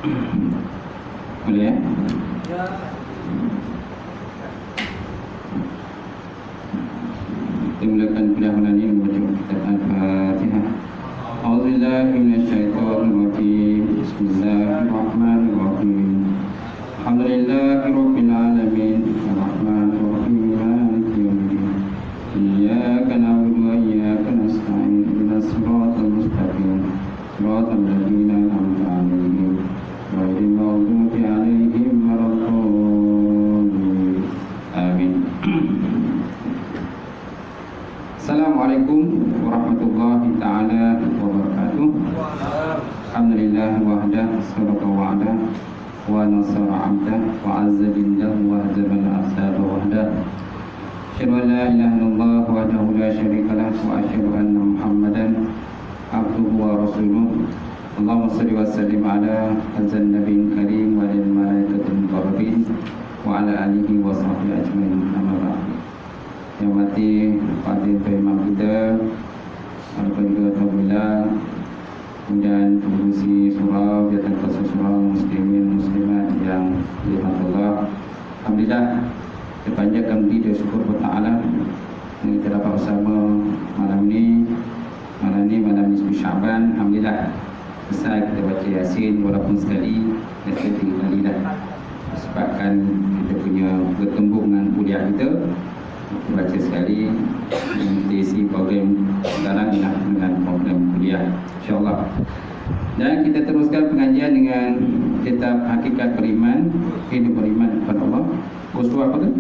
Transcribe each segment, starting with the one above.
Boleh ya? Kita mulakan kuliah malam ini membaca kitab Al-Fatihah. A'udzubillahi minasyaitonirrajim. Bismillahirrahmanirrahim. Alhamdulillahirabbil alamin. Arrahmanirrahim. Maliki yaumiddin. Iyyaka na'budu wa iyyaka nasta'in. Ihdinas siratal mustaqim. Siratal ladzina an'amta 'alaihim ghairil maghdubi 'alaihim waladdallin. Amin. Assalamualaikum warahmatullahi ta'ala wabarakatuh. Alhamdulillah wahdah, sadaqa wa'dah, wa nasara 'abdah, wa 'azza billah, wa hazama al-ahzaba wahdah. Asyhadu an la ilaha illallah wahdahu la syarika lah, wa asyhadu anna Muhammadan abduhu wa rasuluh. Allahumma shalli wa sallim ala azan nabiyyin karim wa lil malaikatil muqarrabin wa ala alihi wa sahbihi ajmain. Amma ba'd. Yang mati Fadil Imam kita Al-Fadil Al-Fadillah, kemudian pengurusi surau, jatuh kuasa surau muslimin muslimat yang dirahmati. Alhamdulillah, kita panjatkan puji dan syukur kepada Allah yang kita dapat bersama malam ini malam nisfu Syaban. Alhamdulillah, selesai kita baca Yasin walaupun sekali, Yasin 3 kali dah, sebabkan kita punya bertembung dengan kuliah kita. Baca sekali mengisi program sekarang dengan program kuliah, insyaAllah. Dan kita teruskan pengajian dengan kitab Hakikat Beriman, Hidup Beriman kepada Allah. Kursus apa tu?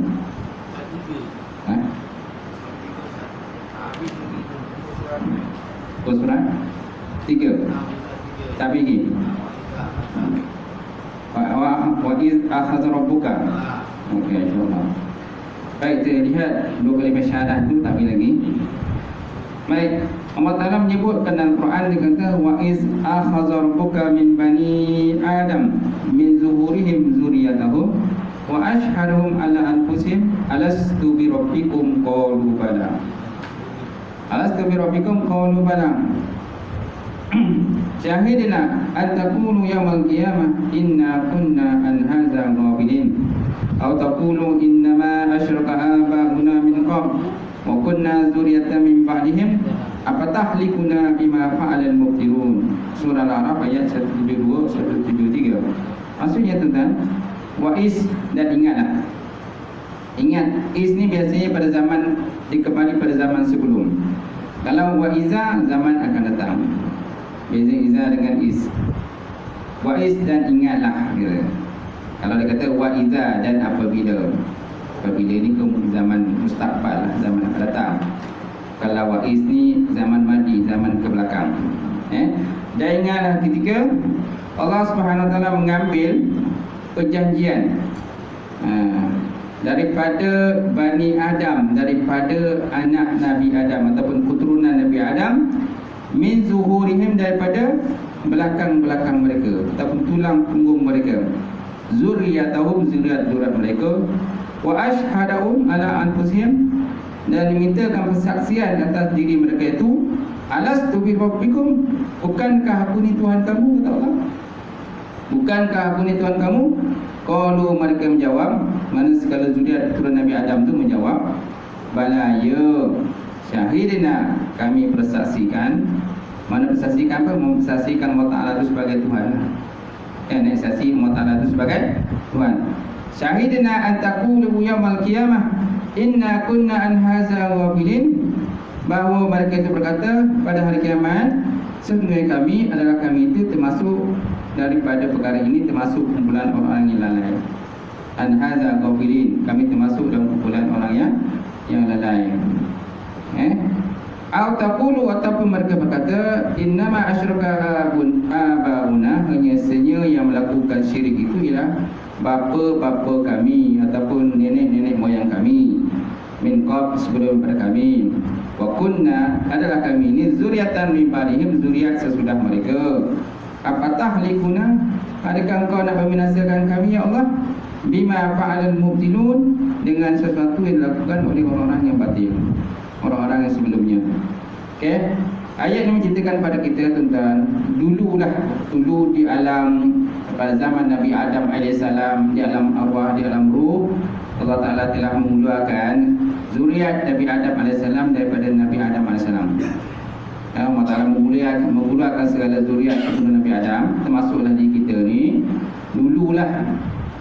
Kursus surat 3 Tabi'i. Wa iz akhadha rabbuka. Okey, insyaAllah. Baik, kita lihat 2 kalimah syahadah tu tak lagi. Baik, Allah Ta'ala menyebutkan dalam Quran, dia kata wa iz akhadha rabbuka min bani Adam min zuhurihim zurriyatahum wa ashhadahum ala anfusihim alastu bi rabbikum qalu bala. Alastu bi rabbikum qalu bala. Syahidna an taqulu yawmal qiyamah inna kunna an hadza ghafilin aw taqulu innama asyraka aba'una min qabl wa kunna dzurriyyatan min ba'dihim afatahlikuna bima fa'alal mubtilun. Surah Al-A'raf ayat 172 173. Maksudnya tuan, wa is, dan ingatlah. Ingat, is ni biasanya pada zaman dikembali pada zaman sebelum. Kalau wa iza, zaman akan datang. Beza iza dengan is. Wa is dan ingatlah kira. Kalau dia kata wa iza dan apabila. Apabila ni ke zaman mustaqbal, zaman akan datang. Kalau wa is ni zaman madi, zaman ke belakang. Dan ingatlah ketika Allah Subhanahu Wa Taala mengambil perjanjian daripada Bani Adam, daripada anak Nabi Adam ataupun keturunan Nabi Adam, min zuhurihim, daripada belakang-belakang mereka ataupun tulang punggung mereka, zurriyatahum, zuriat-zuriat mereka, wa ashhadahum ala anfusihim, dan dimintakan persaksian atas diri mereka itu, alastu bi rabbikum, bukankah aku ni Tuhan kamu, kata Allah. Bukankah aku ni Tuhan kamu? Qalu, mereka menjawab, mana segala zuriat keturunan Nabi Adam itu menjawab, bala ya, syahidina, kami bersaksikan. Mana bersaksikan apa? Mempersaksikan Allah Ta'ala itu sebagai Tuhan. Nak saksi Allah Ta'ala itu sebagai Tuhan. Syahidina an taqulu yawmal qiyamah inna kunna an hadza ghafilin, bahawa mereka itu berkata pada hari kiamat, sesungguhnya kami itu termasuk daripada perkara ini, termasuk kumpulan orang yang lalai. An hadza ghafilin, kami termasuk dalam kumpulan orang yang lalai. Atau taqulu, ataupun mereka berkata innama asyraka abauna, hanya saja yang melakukan syirik itu ialah bapa-bapa kami ataupun nenek-nenek moyang kami, min qab, sebelum pada kami, wa kunna, adalah kami ini, zuriatan min ba'dihim, zuriat sesudah mereka. Apatahlikuna, adakah engkau nak membinasakan kami ya Allah, bima fa'alal mubtilun, dengan sesuatu yang dilakukan oleh orang-orang yang batil, orang-orang yang sebelumnya. Okey, ayat ini menceritakan pada kita tentang dulu di alam pada zaman Nabi Adam AS di alam arwah, di alam ruh, Allah Ta'ala telah mengeluarkan zuriat Nabi Adam AS daripada Nabi Adam AS. Allah Ta'ala mengeluarkan segala zuriat keturunan Nabi Adam, termasuklah di kita ni. Dululah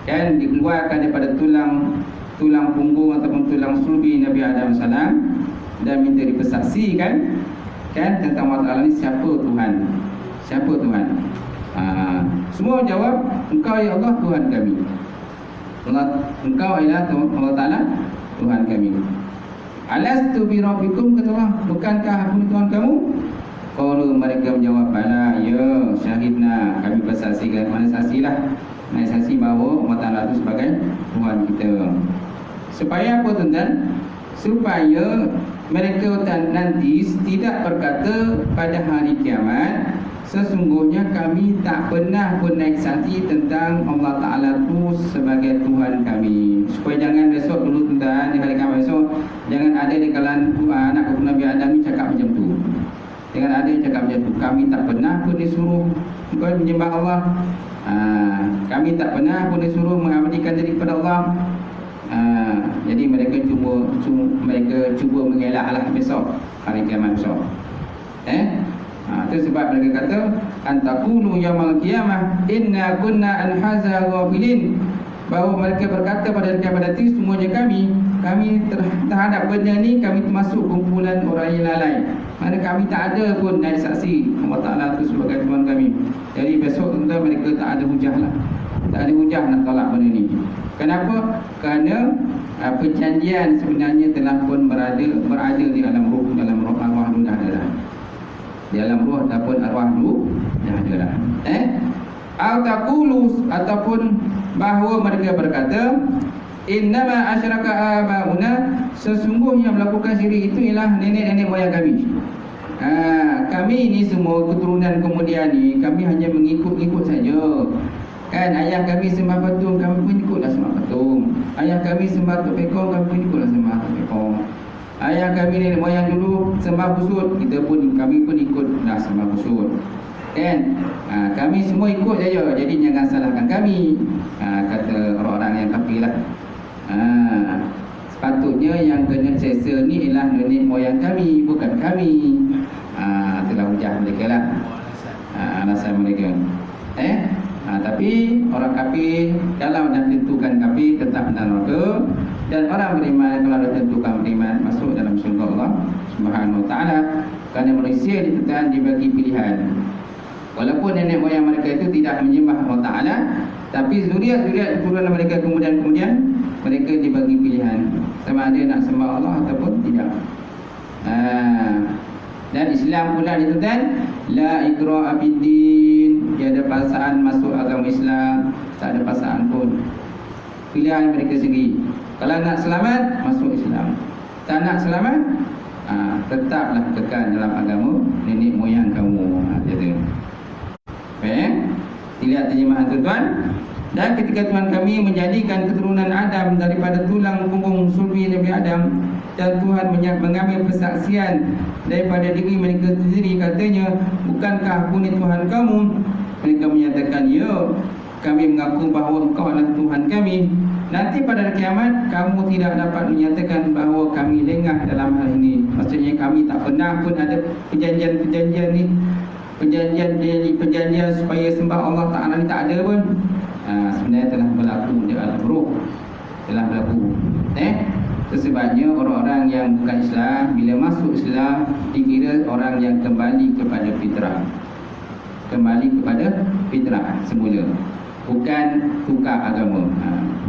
kan dikeluarkan daripada tulang punggung ataupun tulang sulbi Nabi Adam AS, dan minta dipersaksikan kan tentang Allah Ta'ala ni siapa Tuhan. Siapa Tuhan? Semua jawab, engkau ya Allah Tuhan kami. Engkau ialah Allah Ta'ala Tuhan kami. Alastu bi rabbikum, kata Allah, bukankah aku ni Tuhan kamu? Qalu, mereka menjawab, bala, ya syahidna, kami bersaksikan. Mana saksilah? Mana saksi bahawa Allah Ta'ala itu sebagai Tuhan kita. Supaya apa tuan-tuan? Supaya mereka nanti tidak berkata pada hari kiamat, sesungguhnya kami tak pernah pun naik saksi tentang Allah Ta'ala itu sebagai Tuhan kami. Supaya jangan besok dulu tuan-tuan, di hari kiamat besok, jangan ada di kalangan anak keturunan Nabi Adam ni cakap macam tu. Jangan ada yang cakap macam tu. Kami tak pernah pun disuruh menyembah Allah. Kami tak pernah pun disuruh mengabdikan diri kepada Allah. Jadi mereka cuba mengelaklah besok, hari kiamat besok. Itu sebab mereka kata, antaqulu yaumil qiyamah inna kunna an hadza ghafilin. Bahawa mereka berkata pada hari kiamat nanti, semuanya kami terhadap benda ni kami termasuk kumpulan orang yang lalai. Mana kami tak ada pun naik saksi Allah Ta'ala itu sebagai Tuhan kami. Jadi besok tuan-tuan mereka tak ada hujah lah. Tak ada hujah nak tolak benda ni. Kenapa? Kerana perjanjian sebenarnya telah pun berada di alam ruh, dalam roh arwah dah ada dah. Di alam ruh ataupun arwah dah ada dah. Al-taqulu, ataupun bahawa mereka berkata, innama asyraka abauna, sesungguhnya melakukan syirik itu ialah nenek-nenek moyang kami. Kami ni semua keturunan kemudian ni, kami hanya mengikut-ikut saja. Kan ayah kami sembah patung, kami pun ikutlah sembah patung. Ayah kami sembah tok pekong, kami pun ikutlah sembah tok pekong. Ayah kami nenek moyang dulu sembah busut, kami pun ikutlah sembah busut. Kan? Kami semua ikut saja, jadi jangan salahkan kami. Kata orang-orang yang kafir lah. Sepatutnya yang kena seksa ni ialah nenek moyang kami, bukan kami. Itulah hujah mereka lah. Alasan mereka. Tapi orang kafir, kalau dah tentukan kafir, tetap dalam neraka. Dan orang beriman, kalau dah tentukan beriman, masuk dalam syurga Allah Subhanahu Wa Ta'ala. Kerana manusia dibagi pilihan. Walaupun nenek moyang mereka itu tidak menyembah Allah Ta'ala, tapi zuriat keturunan mereka kemudian mereka dibagi pilihan, sama ada nak sembah Allah ataupun tidak. Dan Islam pula itu kan, la ikraha fiddin, dia ada paksaan masuk agama Islam, tak ada paksaan pun. Pilihan mereka sendiri. Kalau nak selamat, masuk Islam. Tak nak selamat, tetaplah tekan dalam agama nenek moyang kamu. Jadi dilihat terjemahan tuan-tuan. Dan ketika Tuhan kami menjadikan keturunan Adam daripada tulang punggung sulbi Nabi Adam, dan Tuhan mengambil persaksian daripada diri mereka sendiri, katanya, bukankah aku ni Tuhan kamu? Mereka menyatakan, ya, kami mengaku bahawa engkau adalah Tuhan kami. Nanti pada hari kiamat, kamu tidak dapat menyatakan bahawa kami lengah dalam hal ini. Maksudnya kami tak pernah pun ada perjanjian ni, perjanjian supaya sembah Allah Ta'ala ni tak ada pun. Sebenarnya telah berlaku di alam roh, telah berlaku. Sebabnya orang-orang yang bukan Islam, bila masuk Islam, dikira orang yang kembali kepada fitrah, kembali kepada fitrah semula, bukan tukar agama,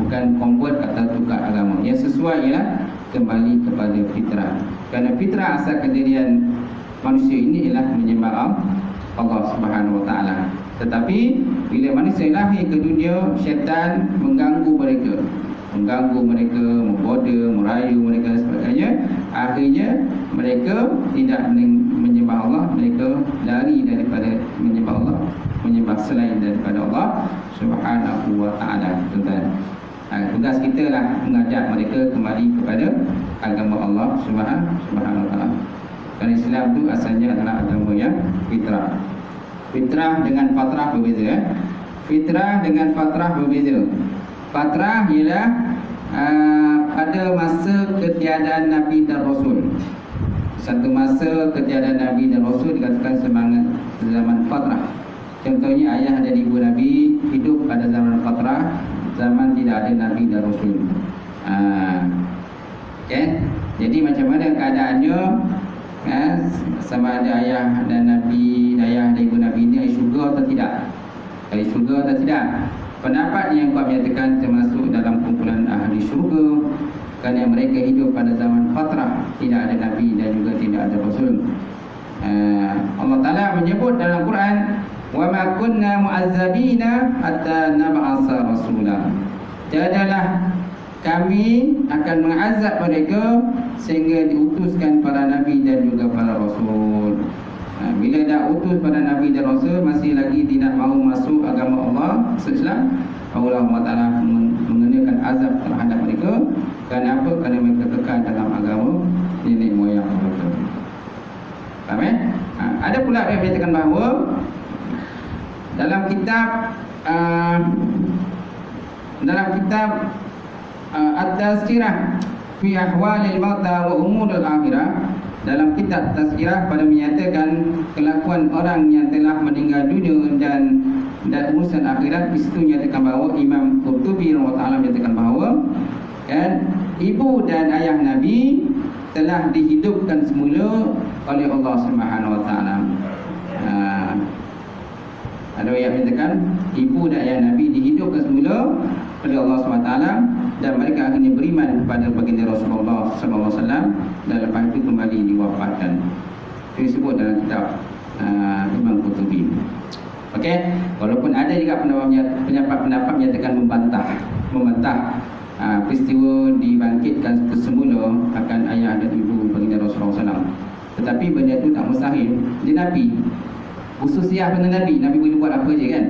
bukan convert atau tukar agama. Yang sesuai ialah kembali kepada fitrah. Kerana fitrah asal kejadian manusia ini ialah menyembah Allah Subhanahu Wa Ta'ala. Tetapi bila manusia lahir ke dunia, syaitan mengganggu mereka, memboda, merayu mereka dan sebagainya. Akhirnya mereka tidak menyembah Allah, mereka lari daripada menyembah Allah, menyembah selain daripada Allah Subhanahu Wa Ta'ala. Tugas kita lah mengajak mereka kembali kepada agama Allah Subhanahu Wa Ta'ala. Kerana Islam itu asalnya adalah agama yang fitrah. Fitrah dengan fatrah berbeza. Fitrah dengan fatrah berbeza. Fatrah ialah pada masa ketiadaan Nabi dan Rasul. Satu masa ketiadaan Nabi dan Rasul dikatakan semangat zaman fatrah. Contohnya ayah dan ibu Nabi hidup pada zaman fatrah, zaman tidak ada Nabi dan Rasul. Okay? Jadi macam mana keadaannya, sama ada ayah dan Nabi, ayah dan ibu Nabi ini ahli syurga atau tidak? Ahli syurga atau tidak? Pendapat yang kuat menyatakan termasuk dalam kumpulan ahli syurga, kerana mereka hidup pada zaman fatrah, tidak ada Nabi dan juga tidak ada Rasul. Allah Ta'ala menyebut dalam Quran, وَمَا كُنَّا مُعَذَّبِينَ حَتَّى نَبْعَثَ رَسُولًا. Tiadalah kami akan mengazab mereka sehingga diutuskan para Nabi dan juga para Rasul. Bila dah utus para Nabi dan Rasul masih lagi tidak mahu masuk agama Allah Islam, Allah Ta'ala mengenakan azab terhadap mereka. Kerana apa? Kerana mereka kekal dalam agama nenek moyang mereka. Faham? Ada pula yang menyatakan bahawa dalam kitab At-Tazkirah fi Ahwalil Mauta wa Umuril Akhirah, dalam kitab Tazkirah pada menyatakan kelakuan orang yang telah meninggal dunia dan urusan akhirat. Di situ menyatakan bahawa Imam Qurtubi rahimahullah menyatakan bahawa ibu dan ayah Nabi telah dihidupkan semula oleh Allah Subhanahu wa taala. Ada yang menyatakan ibu dan ayah Nabi dihidupkan semula oleh Allah SWT, dan mereka akhirnya beriman kepada baginda Rasulullah SAW, dan lepas itu kembali diwafatkan. Itu disebut dalam kitab Imam Qurtubi. Okey, walaupun ada juga pendapat menyatakan membantah peristiwa dibangkitkan kesemula akan ayah dan ibu baginda Rasulullah SAW. Tetapi benda itu tak mustahil. Dia Nabi, khususiah pada Nabi boleh buat apa je kan?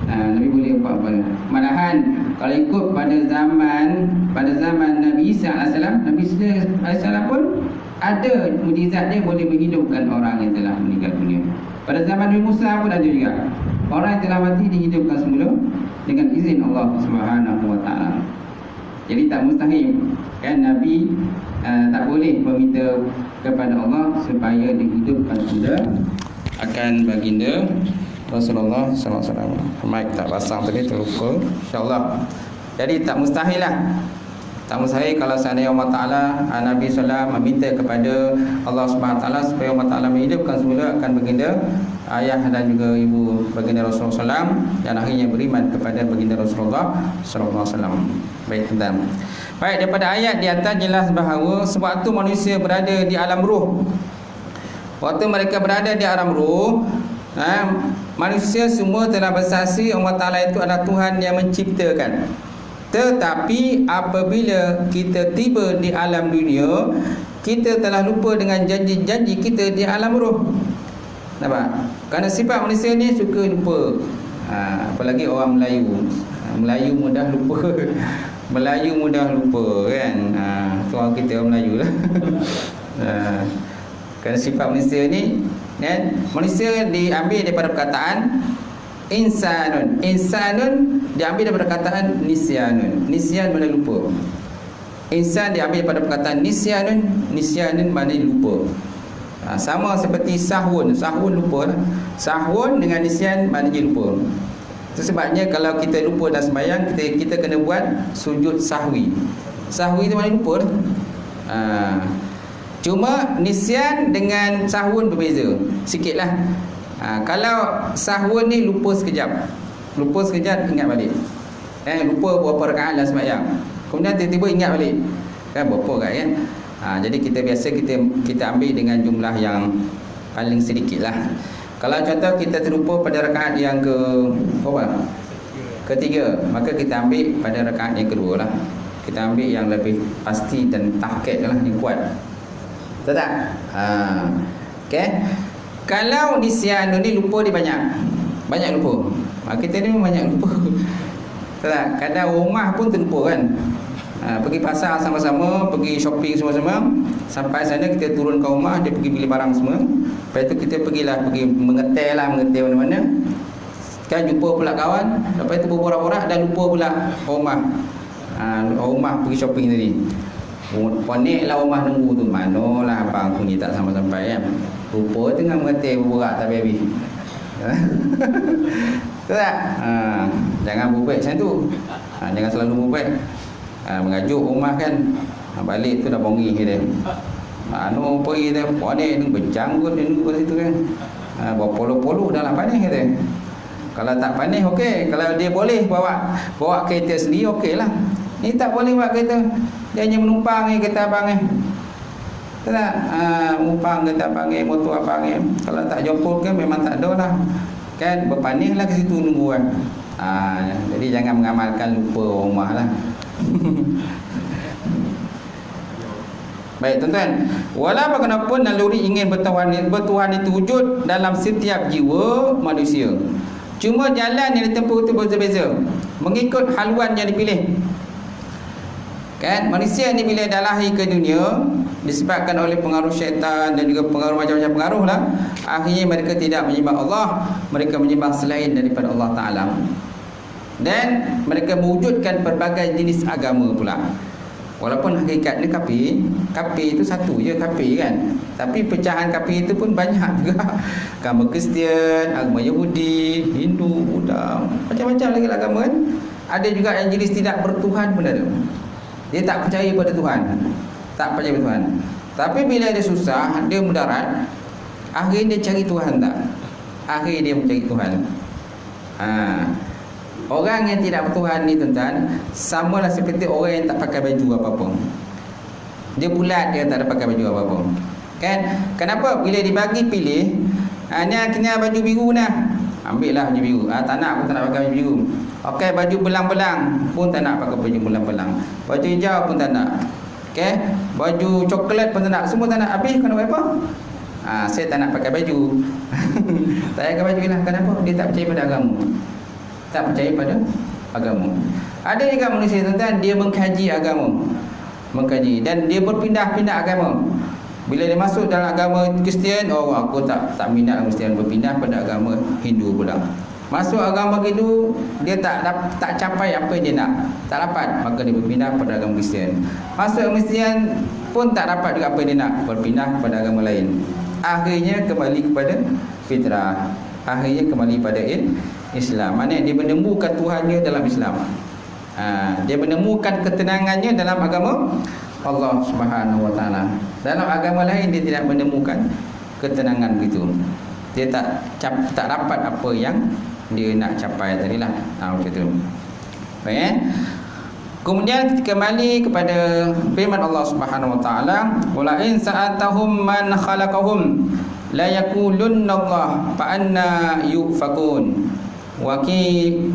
Nabi boleh buat apa. Malahan kalau ikut pada zaman Nabi Isa AS, Nabi Isa AS pun ada mukjizat dia boleh menghidupkan orang yang telah meninggal dunia. Pada zaman Nabi Musa pun ada juga orang yang telah mati dihidupkan semula dengan izin Allah Subhanahu wa taala. Jadi tak mustahil kan Nabi tak boleh meminta kepada Allah supaya dihidupkan semula akan baginda Rasulullah SAW. Mic tak pasang tadi, terlupa. InsyaAllah. Jadi tak mustahil lah. Tak mustahil kalau seandainya Allah Ta'ala, Nabi SAW meminta kepada Allah SWT supaya Allah Ta'ala menghidupkan semula akan baginda ayah dan juga ibu baginda Rasulullah SAW, dan akhirnya beriman kepada baginda Rasulullah SAW. Baik tuan. Baik, daripada ayat di atas jelas bahawa sewaktu manusia berada di alam ruh, waktu mereka berada di alam ruh, manusia semua telah bersaksi Allah Ta'ala itu adalah Tuhan yang menciptakan. Tetapi apabila kita tiba di alam dunia, kita telah lupa dengan janji-janji kita di alam roh. Nampak? Kerana sifat manusia ni suka lupa. Apalagi orang Melayu. Melayu mudah lupa. Melayu mudah lupa kan. Orang kita orang Melayu lah. Kerana sifat manusia ni kan, manusia diambil daripada perkataan insanun. Insanun diambil daripada perkataan nisyanun. Nisyan mana lupa. Insan diambil daripada perkataan nisyanun. Nisyanun mana lupa. Sama seperti sahun. Sahun lupa lah. Sahun dengan nisyan maknanya lupa. Itu sebabnya kalau kita lupa dalam sembahyang, kita kena buat sujud sahwi. Sahwi itu mana lupa lah. Cuma nisyan dengan sahun berbeza sikit lah. Kalau sahun ni lupa sekejap, ingat balik. Lupa berapa rakaat dalam sembahyang, kemudian tiba-tiba ingat balik kan berapa rakaat kan. Jadi kita biasa kita ambil dengan jumlah yang paling sedikit lah. Kalau contoh kita terlupa pada rakaat yang ketiga, maka kita ambil pada rakaat yang kedua lah. Kita ambil yang lebih pasti dan tahqiq lah, yang kuat. Betul tak? Okay. Kalau nisyan ni lupa dia banyak lupa. Kita ni banyak lupa. Betul tak? Kadang rumah pun terlupa kan. Pergi pasar sama-sama, pergi shopping sama-sama, sampai sana kita turun ke rumah, dia pergi beli barang semua. Lepas tu kita pergi mengetel mana-mana. Kan jumpa pula kawan, lepas tu berborak-borak dan lupa pula rumah. Rumah pergi shopping tadi. Poniklah rumah nunggu tu. Manalah abang aku ni tak sampai-sampai kan. Rupa tengah mengerti berborak tak habis. Betul tak? Jangan berbuat macam tu. Jangan selalu berbuat. Mengajuk rumah kan. Balik tu dah bongi dia. Pergi dia ponik ni berjanggut dia nunggu kat situ kan. Berpoluh-poluh dalam panik dia. Kalau tak panik okey, kalau dia boleh bawa kereta sendiri okeylah. Ni tak boleh bawa kereta. Dia hanya menumpang ni kereta abang ni. Betul tak? Menumpang kereta abang ni, motor abang ni. Kalau tak jemput kan memang tak ada lah. Kan berpaniklah ke situ nunggu kan. Jadi jangan mengamalkan lupa rumah lah. Baik tuan-tuan, walau bagaimanapun naluri ingin bertuhan itu wujud dalam setiap jiwa manusia. Cuma jalan yang ditempuh itu berbeza-beza mengikut haluan yang dipilih. Kan manusia ni bila dah lahir ke dunia disebabkan oleh pengaruh syaitan dan juga pengaruh macam-macam pengaruh lah, akhirnya mereka tidak menyembah Allah, mereka menyembah selain daripada Allah Ta'ala. Dan mereka mewujudkan berbagai jenis agama pula. Walaupun hakikatnya kafir itu satu je kafir kan. Tapi pecahan kafir itu pun banyak juga. Agama Kristian, agama Yahudi, Hindu, Buddha, macam-macam lagi agama kan. Ada juga yang jenis tidak bertuhan pun ada. Dia tak percaya pada Tuhan. Tak percaya pada Tuhan. Tapi bila dia susah, dia mudarat, akhirnya dia cari Tuhan tak? Akhirnya dia mencari Tuhan. Orang yang tidak bertuhan ni tuan-tuan, samalah seperti orang yang tak pakai baju apa-apa. Dia bulat, dia tak ada pakai baju apa-apa. Kan? Kenapa? Bila dibagi pilih, ni kena baju biru nah. Ambillah baju biru. Tak nak, aku tak nak pakai baju biru. Okey, baju belang-belang pun tak nak pakai baju belang-belang. Baju hijau pun tak nak. Okey, baju coklat pun tak nak. Semua tak nak. Habis kau nak buat apa? Saya tak nak pakai baju. Tak payah pakai baju lah. Kenapa? Dia tak percaya pada agama. Tak percaya pada agama. Ada juga manusia tuan-tuan, dia mengkaji agama. Mengkaji dan dia berpindah-pindah agama. Bila dia masuk dalam agama Kristian, aku tak minat Kristian, berpindah pada agama Hindu pula. Masuk agama Hindu, dia tak capai apa yang dia nak, tak dapat, maka dia berpindah pada agama Kristian. Masuk Kristian pun tak dapat juga apa yang dia nak, berpindah pada agama lain. Akhirnya kembali kepada fitrah. Akhirnya kembali pada Islam. Maknanya dia menemukan Tuhannya dalam Islam. Dia menemukan ketenangannya dalam agama Allah Subhanahu Wa Taala. Dalam agama lain dia tidak menemukan ketenangan begitu. Dia tak dapat apa yang dia nak capai tadilah. Macam tu. Baik. Kemudian kita kembali kepada firman Allah Subhanahu Wa Taala, "Wala in sa'atahum man khalaqahum la yaqulunna Allah fa anna yufakun."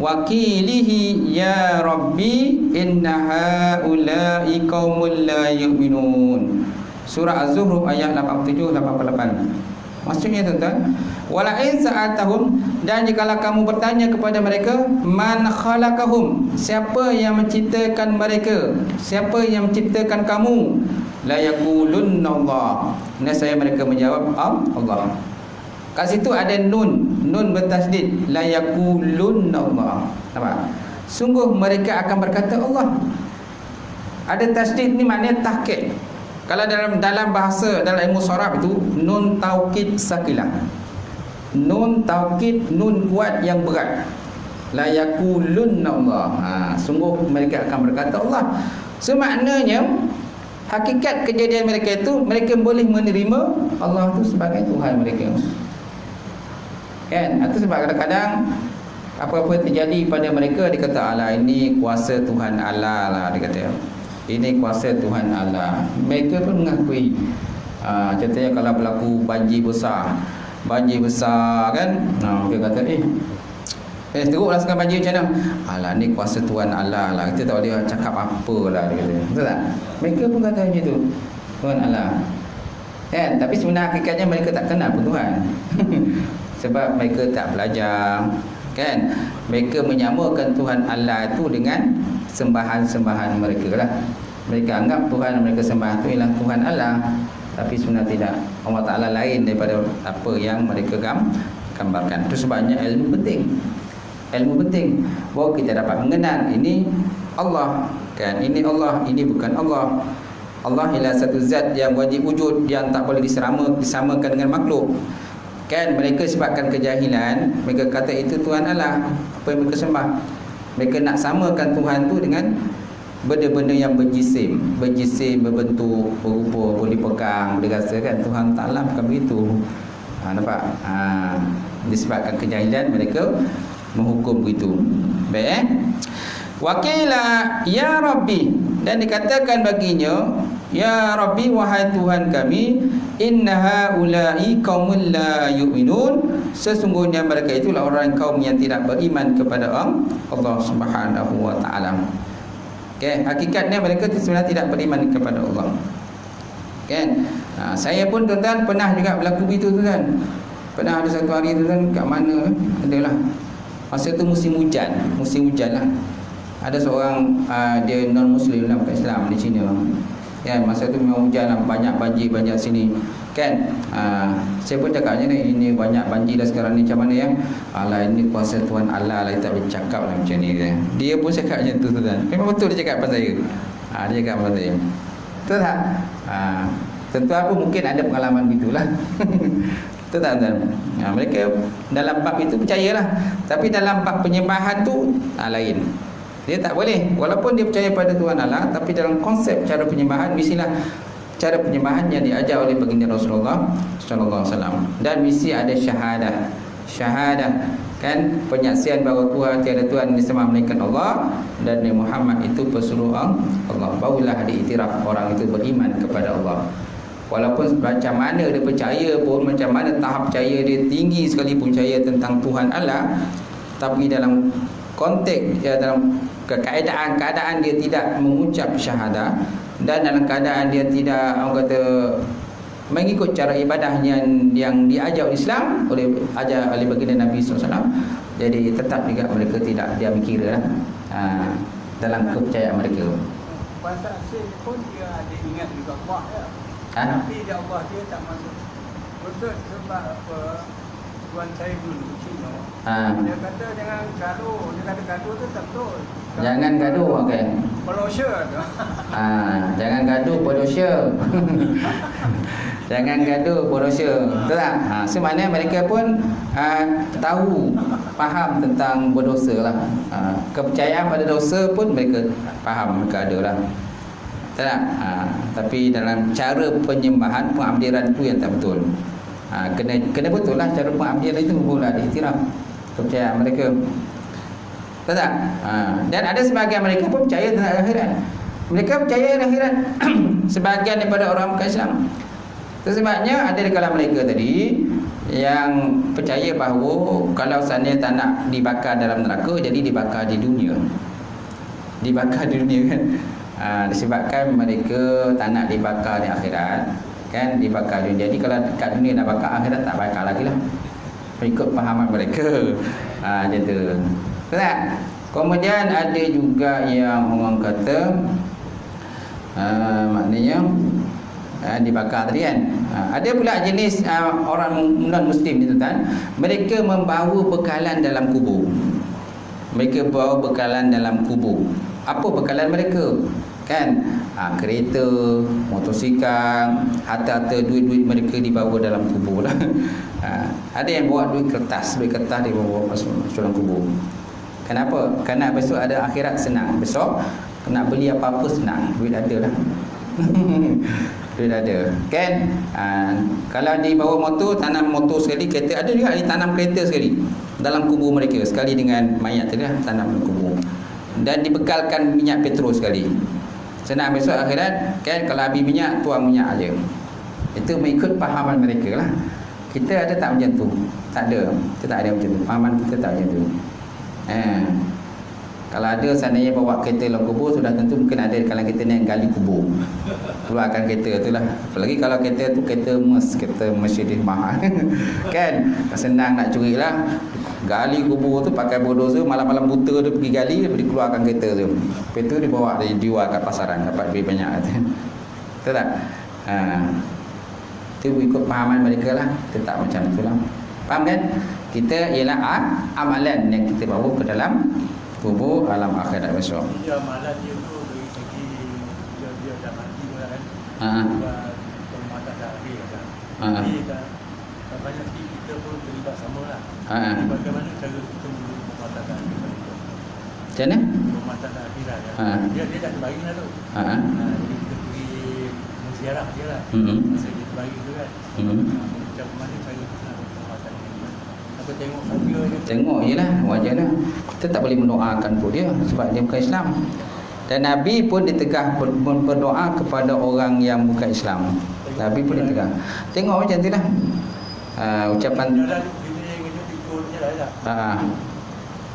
Wakilihi ya Rabbi inna haula'i qaumul la yu'minun. Surah Az-Zukhruf ayat 87-88. Maksudnya tuan-tuan, wala in sa'atahum, dan jikalau kamu bertanya kepada mereka, man khalaqahum, siapa yang menciptakan mereka, siapa yang menciptakan kamu, la yaqulunna Allah, nescaya mereka menjawab Allah. Kat situ ada nun bertasydid, la yaqulunna Allah. Nampak? Sungguh mereka akan berkata Allah. Ada tasydid ni maknanya tahqiq. Kalau dalam bahasa, dalam ilmu sharaf itu nun taukid sakilah. Nun taukid, nun kuat yang berat. La yaqulunna Allah. Sungguh mereka akan berkata Allah. So maknanya hakikat kejadian mereka itu, mereka boleh menerima Allah itu sebagai Tuhan mereka. Kan? Itu sebab kadang-kadang apa-apa terjadi pada mereka, dia kata alah ini kuasa Tuhan Allah lah, dia kata. Ini kuasa Tuhan Allah. Mereka pun mengakui. Contohnya kalau berlaku banjir besar kan, dia kata teruklah sekarang banjir macam mana? Alah ni kuasa Tuhan Allah lah. Kita tak boleh cakap apa lah, dia kata. Betul tak? Mereka pun kata macam tu, Tuhan Allah. Kan? Tapi sebenarnya hakikatnya mereka tak kenal pun Tuhan. Sebab mereka tak belajar. Kan? Mereka menyamakan Tuhan Allah itu dengan sembahan-sembahan mereka lah. Mereka anggap Tuhan yang mereka sembah itu ialah Tuhan Allah, tapi sebenarnya tidak. Allah Ta'ala lain daripada apa yang mereka gambarkan. Itu sebabnya ilmu penting. Ilmu penting bahawa kita dapat mengenal ini Allah, kan? Ini Allah, ini bukan Allah. Allah ialah satu zat yang wajib wujud, yang tak boleh disamakan dengan makhluk. Kan mereka sebabkan kejahilan, mereka kata itu Tuhan Allah, apa yang mereka sembah. Mereka nak samakan Tuhan tu dengan benda-benda yang berjisim, berbentuk, berupa, boleh pegang, dia rasa kan Tuhan Ta'ala bukan begitu. Nampak? Disebabkan kejahilan mereka menghukum begitu. Baik, Wakila ya Rabbi, dan dikatakan baginya, ya Rabbi, wahai Tuhan kami, inna haula'i qaumul la yu'minun, sesungguhnya mereka itulah orang kaum yang tidak beriman kepada Allah Subhanahu wa taala. Okey, hakikatnya mereka sebenarnya tidak beriman kepada Allah. Kan? Saya pun tuan-tuan pernah juga berlaku begitu tuan. Pernah ada satu hari tuan kat mana adalah masa tu musim hujan lah. Ada seorang dia non muslim lah, bukan Islam, di China. Kan masa tu memang hujan lah, banyak banjir banyak sini. Kan saya pun cakapnya ini banyak banjir dah sekarang ni, macam mana ya? Alah, ini kuasa Tuhan Allah lah, tak boleh cakap lah macam ni kan. Dia pun cakap macam tu tuan. Memang betul dia cakap pasal saya. Dia cakap pasal saya. Betul tak? Tentu apa mungkin ada pengalaman gitulah. Betul tak tuan? Mereka dalam bab itu percayalah, tapi dalam bab penyembahan tu lain. Dia tak boleh, walaupun dia percaya pada Tuhan Allah, tapi dalam konsep cara penyembahan mestilah cara penyembahan yang diajar oleh baginda Rasulullah sallallahu alaihi wasallam, dan mesti ada syahadah kan, penyaksian bahawa Tuhan tiada Tuhan disembah melainkan Allah dan Nabi Muhammad itu pesuruh Allah. Barulah diiktiraf orang itu beriman kepada Allah. Walaupun macam mana dia percaya pun, macam mana tahap percaya dia tinggi sekalipun percaya tentang Tuhan Allah, tapi dalam konteks dalam keadaan dia tidak mengucap syahadah, dan dalam keadaan dia tidak, orang kata, mengikut cara ibadah yang diajar Islam oleh baginda Nabi SAW, jadi tetap juga mereka tidak diambil kira lah, dalam kepercayaan mereka. Bahasa asing pun dia ada ingat juga Allah ya. Tapi dia Allah dia tak masuk. Betul, sebab apa? Tuan saya dulu Cina. Dia kata jangan gaduh. Dia kata gaduh tu tak betul. Jangan gaduh, okey. Pelosia tu. Jangan gaduh berdosa. Jangan gaduh berdosa. Betul tak? Sebenarnya mereka pun faham tentang berdosa lah. Kepercayaan pada dosa pun mereka faham, mereka ada lah. Betul tak? Tapi dalam cara penyembahan, pengabdiran itu yang tak betul. Kena betul lah cara pengabdian itu, boleh diiktiraf kepercayaan mereka. Betul tak? Dan ada sebahagian mereka pun percaya tentang akhirat. Mereka percaya akhirat sebahagian daripada orang bukan Islam. Sebabnya ada di kalangan mereka tadi yang percaya bahawa kalau seandainya tak nak dibakar dalam neraka, jadi dibakar di dunia. Dibakar di dunia kan. Disebabkan mereka tak nak dibakar di akhirat, kan, dibakar dunia. Jadi kalau dekat dunia nak bakar, akhirat tak bakar lagi lah, ikut pahaman mereka. Macam tu. Betul tak? Kemudian ada juga yang orang kata maknanya dibakar tadi kan. Ada pula jenis orang non-Muslim ni tuan, mereka membawa bekalan dalam kubur. Mereka bawa bekalan dalam kubur. Apa bekalan mereka? Kan, kereta, motosikal, harta-harta, duit-duit mereka dibawa dalam kubur lah. Ada yang bawa duit kertas dia bawa masuk dalam kubur. Kenapa? Kerana besok ada akhirat senang. Besok nak beli apa-apa senang, duit ada lah. Duit ada, kan? Kalau dibawa motor, tanam motor sekali, kereta ada juga ditanam kereta sekali dalam kubur mereka, sekali dengan mayat tadi lah, tanam dalam kubur. Dan dibekalkan minyak petrol sekali. Senang besok akhirat, kan, kalau habis minyak, tuang minyak aja. Itu mengikut pahaman mereka lah. Kita ada tak macam tu? Tak ada. Kita tak ada macam tu. Pahaman kita tak macam tu. Kalau ada seandainya bawa kereta dalam kubur, sudah tentu mungkin ada di kalangan kita ni yang gali kubur, keluarkan kereta tu lah. Apalagi kalau kereta tu kereta Mercedes mahal. Kan, senang nak curi lah. Gali kubur tu pakai bulldozer, malam-malam buta tu pergi gali, dikeluarkan kereta tu. Lepas tu dibawa, dijual kat pasaran, dapat duit banyak. Betul tak? Itu ikut pahaman mereka lah. Tetap macam tu lah. Faham kan? Kita ialah amalan yang kita bawa ke dalam kubur alam akhirat besok. Dia amalan dia tu dari segi dia dah mati kan. Mata dah habis kan. Jadi tak banyak kita pun terlibat samalah. Bagaimana cara kita mematahkan akhirat itu? Macam mana? Mematahkan akhirat kan. Dia dah terbagi lah tu. Jadi kita pergi ziarah dia lah. Masa dia terbagi tu kan. Macam mana cara kita nak mematahkan akhirat? Aku tengok dia je. Tengok je lah, wajar lah. Kita tak boleh mendoakan pun dia sebab dia bukan Islam. Dan Nabi pun ditegah berdoa kepada orang yang bukan Islam. Nabi pun ditegah. Tengok macam tu lah. Ucapan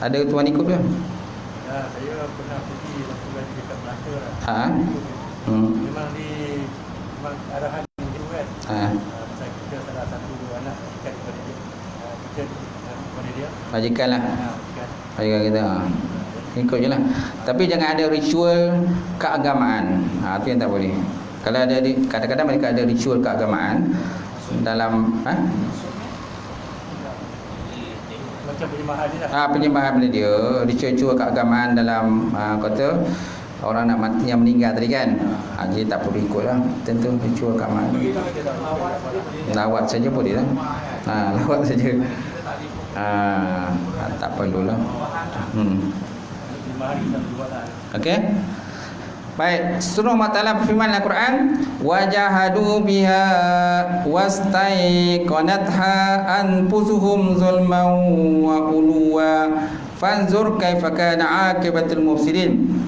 ada tuan ikut ke? Ya, saya pernah pergi waktu lagi dekat Melaka lah. Memang memang arahan dia kan. Saya kita salah satu anak ikat kepada dia. Kita kepada dia. Majikan lah. Majikan kita. Ikut je lah. Tapi jangan ada ritual keagamaan. Itu yang tak boleh. Kalau ada kadang-kadang mereka ada ritual keagamaan dalam macam penyembahan dia lah. Penyembahan dia, ritual keagamaan dalam kata orang nak mati yang meninggal tadi kan. Jadi tak perlu ikut lah. Tentu ritual keagamaan. Lawat saja boleh lah. Lawat saja. Tak perlulah. Okey. Baik, surah Al-Ta'ala berfirman dalam Al-Quran, wajahadu biha wastaiqanatha anfusuhum zulman wa uluwa fanzur kaifa kana aqibatul mufsidin.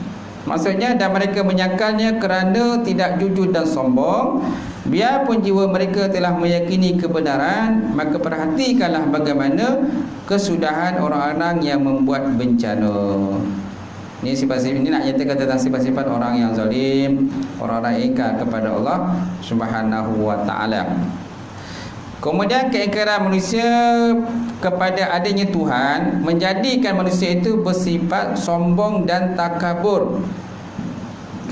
Maksudnya, dan mereka menyakalnya kerana tidak jujur dan sombong. Biarpun jiwa mereka telah meyakini kebenaran, maka perhatikanlah bagaimana kesudahan orang-orang yang membuat bencana. Ini sifat-sifat ini nak nyatakan tentang sifat-sifat orang yang zalim, orang-orang ingkar kepada Allah Subhanahu wa taala. Kemudian keingkaran manusia kepada adanya Tuhan menjadikan manusia itu bersifat sombong dan takabur.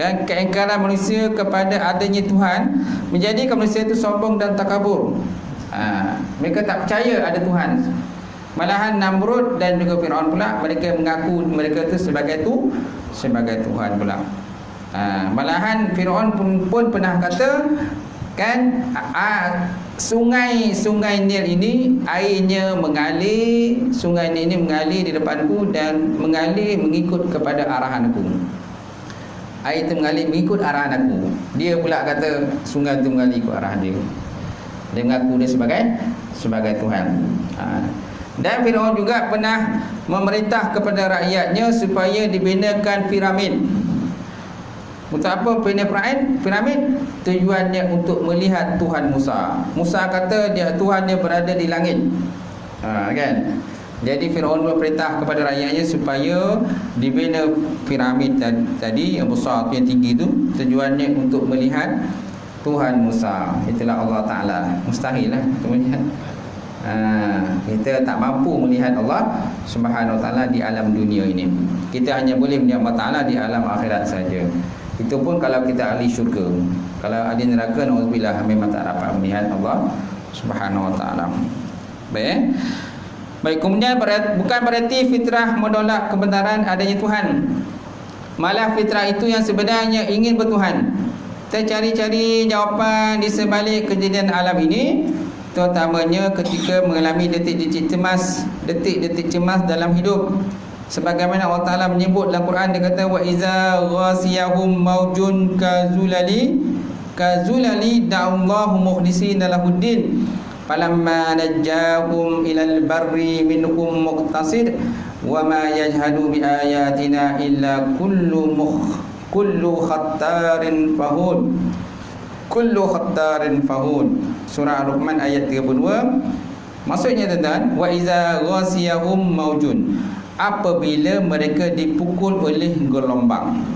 Kan, keingkaran manusia kepada adanya Tuhan menjadikan manusia itu sombong dan takabur. Mereka tak percaya ada Tuhan. Malahan Namrud dan juga Fir'aun pula mereka mengaku mereka itu sebagai Tuhan pula. Malahan Fir'aun pun pernah kata kan, sungai Nil ini airnya mengalir, sungai Nil ini mengalir di depanku dan mengalir mengikut kepada arahan aku. Air itu mengalir mengikut arahan aku. Dia pula kata sungai itu mengalir ikut arahan dia. Dia mengaku dia sebagai Tuhan. Dan Firaun juga pernah memerintah kepada rakyatnya supaya dibinakan piramid. Untuk apa piramid? Tujuannya untuk melihat Tuhan Musa. Musa kata Tuhan dia berada di langit. Kan? Jadi Firaun memerintah kepada rakyatnya supaya dibina piramid tadi yang besar, yang tinggi itu. Tujuannya untuk melihat Tuhan Musa. Itulah Allah Ta'ala. Mustahil lah untuk melihat. Kita tak mampu melihat Allah Subhanahu wa taala di alam dunia ini. Kita hanya boleh melihat Allah Taala di alam akhirat saja. Itu pun kalau kita ahli syurga. Kalau ahli neraka, nauzubillah, memang tak dapat melihat Allah Subhanahu wa taala. Baik. Kemudian bukan berarti fitrah menolak kebenaran adanya Tuhan. Malah fitrah itu yang sebenarnya ingin bertuhan. Kita cari-cari jawapan di sebalik kejadian alam ini, terutamanya ketika mengalami detik-detik cemas dalam hidup. Sebagaimana Allah Ta'ala menyebut dalam Quran, dia kata wa iza ghasiyahum maujun kazulali da'allahu mukhlisina lahuddin falamma najjahum ilal barri minhum muqtasid wa ma yajhadu bi ayatina illa kullu khattarin fahun. Surah Ar-Rahman ayat 32. Maksudnya tuan-tuan, wa iza ghasiyahum maujun, apabila mereka dipukul oleh gelombang.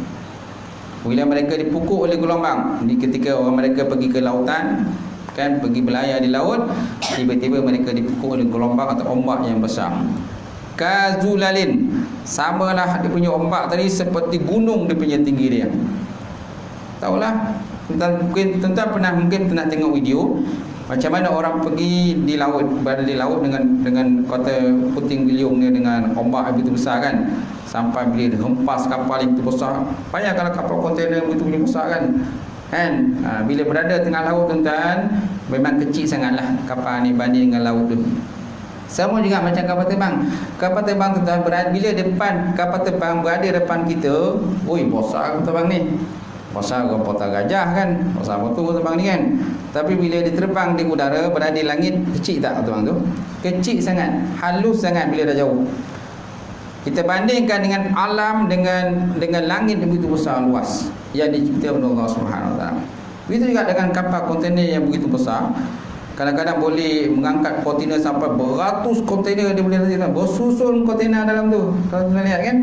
Bila mereka dipukul oleh gelombang, ketika orang mereka pergi ke lautan, kan, pergi berlayar di laut, tiba-tiba mereka dipukul oleh gelombang atau ombak yang besar. Kazulalin, samalah dia punya ombak tadi seperti gunung dia punya tinggi dia. Tahulah, tuan-tuan pernah tengok video Macam mana orang pergi di laut, berada di laut dengan kota puting beliung ni, dengan ombak begitu besar kan, sampai bila hempas kapal yang begitu besar. Payah kalau kapal kontainer begitu besar kan. Bila berada tengah laut tuan-tuan, memang kecil sangatlah kapal ni banding dengan laut tu. Sama juga macam kapal terbang. Kapal terbang tuan-tuan berada, bila depan kapal terbang berada depan kita, oi besar kapal terbang ni. Besar kota gajah kan, besar betul terbang ni kan. Tapi bila dia terbang di udara, berada di langit, kecil tak terbang tu? Kecil sangat, halus sangat bila dah jauh. Kita bandingkan dengan alam, dengan langit yang begitu besar luas yang diciptakan oleh Allah Subhanahu Wa Taala. Begitu juga dengan kapal kontainer yang begitu besar. Kadang-kadang boleh mengangkat kontainer sampai beratus kontainer dia boleh letakkan, bersusun kontainer dalam tu. Kalau kita lihat kan,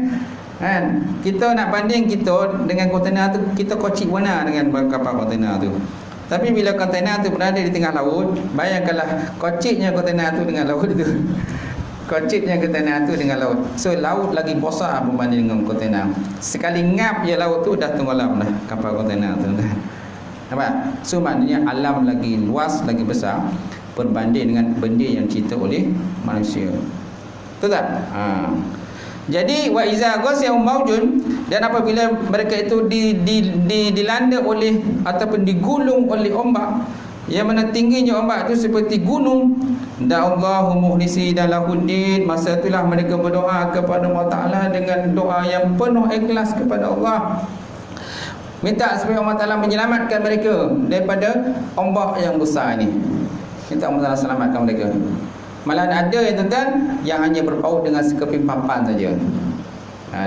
kita nak banding kita dengan kontainer tu, kita kocik warna dengan kapal kontainer tu. Tapi bila kontainer tu berada di tengah laut, bayangkanlah kociknya kontainer tu dengan laut tu. Kociknya kontainer tu dengan laut. So laut lagi besar berbanding dengan kontainer. Sekali ngap je laut tu dah tenggelam dah kapal kontainer tu. Nampak? So maknanya alam lagi luas, lagi besar berbanding dengan benda yang dicipta oleh manusia. Betul tak? Jadi wa iza ghasyahum maujun, dan apabila mereka itu dilanda oleh ataupun digulung oleh ombak, yang mana tingginya ombak itu seperti gunung, da'allahu mukhlisina lahuddin, masa itulah mereka berdoa kepada Allah Taala dengan doa yang penuh ikhlas kepada Allah, minta supaya Allah Taala menyelamatkan mereka daripada ombak yang besar ini. Minta Allah Taala selamatkan mereka. Malah ada yang tuan-tuan yang hanya berpaut dengan sekeping papan saja.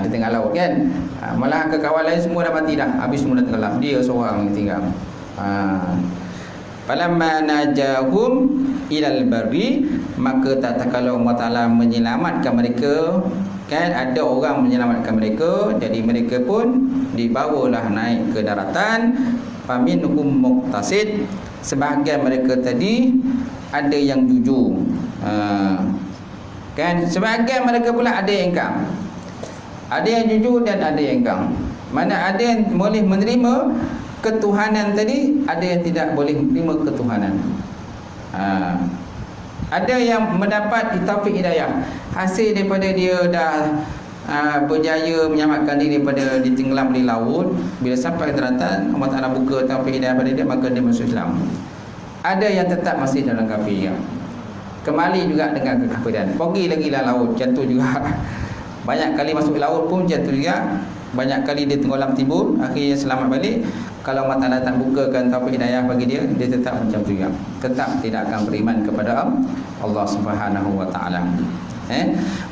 Di tengah laut kan. Malah kawan lain semua dah mati dah. Habis semua dah tenggelam. Dia seorang yang tinggal. Falamma najahum ilal barri, maka tak kalau Allah Taala menyelamatkan mereka, kan ada orang menyelamatkan mereka, jadi mereka pun dibawalah naik ke daratan. Faminhum muqtasid, sebahagian mereka tadi ada yang jujur. Kan sebahagian mereka pula ada yang engkang. Ada yang jujur dan ada yang engkang. Mana ada yang boleh menerima ketuhanan tadi, ada yang tidak boleh menerima ketuhanan. Ada yang mendapat taufik hidayah hasil daripada dia dah berjaya menyelamatkan diri daripada ditenggelam di laut. Bila sampai ke daratan, Allah Taala buka taufik hidayah pada dia, maka dia masuk Islam. Ada yang tetap masih dalam kafir, kembali juga dengan kekafiran, pergi lagi dalam laut, jatuh juga. Banyak kali masuk laut pun jatuh juga. Banyak kali dia tenggelam timbul, akhirnya selamat balik. Kalau Allah Taala tak bukakan taufik hidayah bagi dia, dia tetap macam tu juga, tetap tidak akan beriman kepada Allah Subhanahu Wa Taala.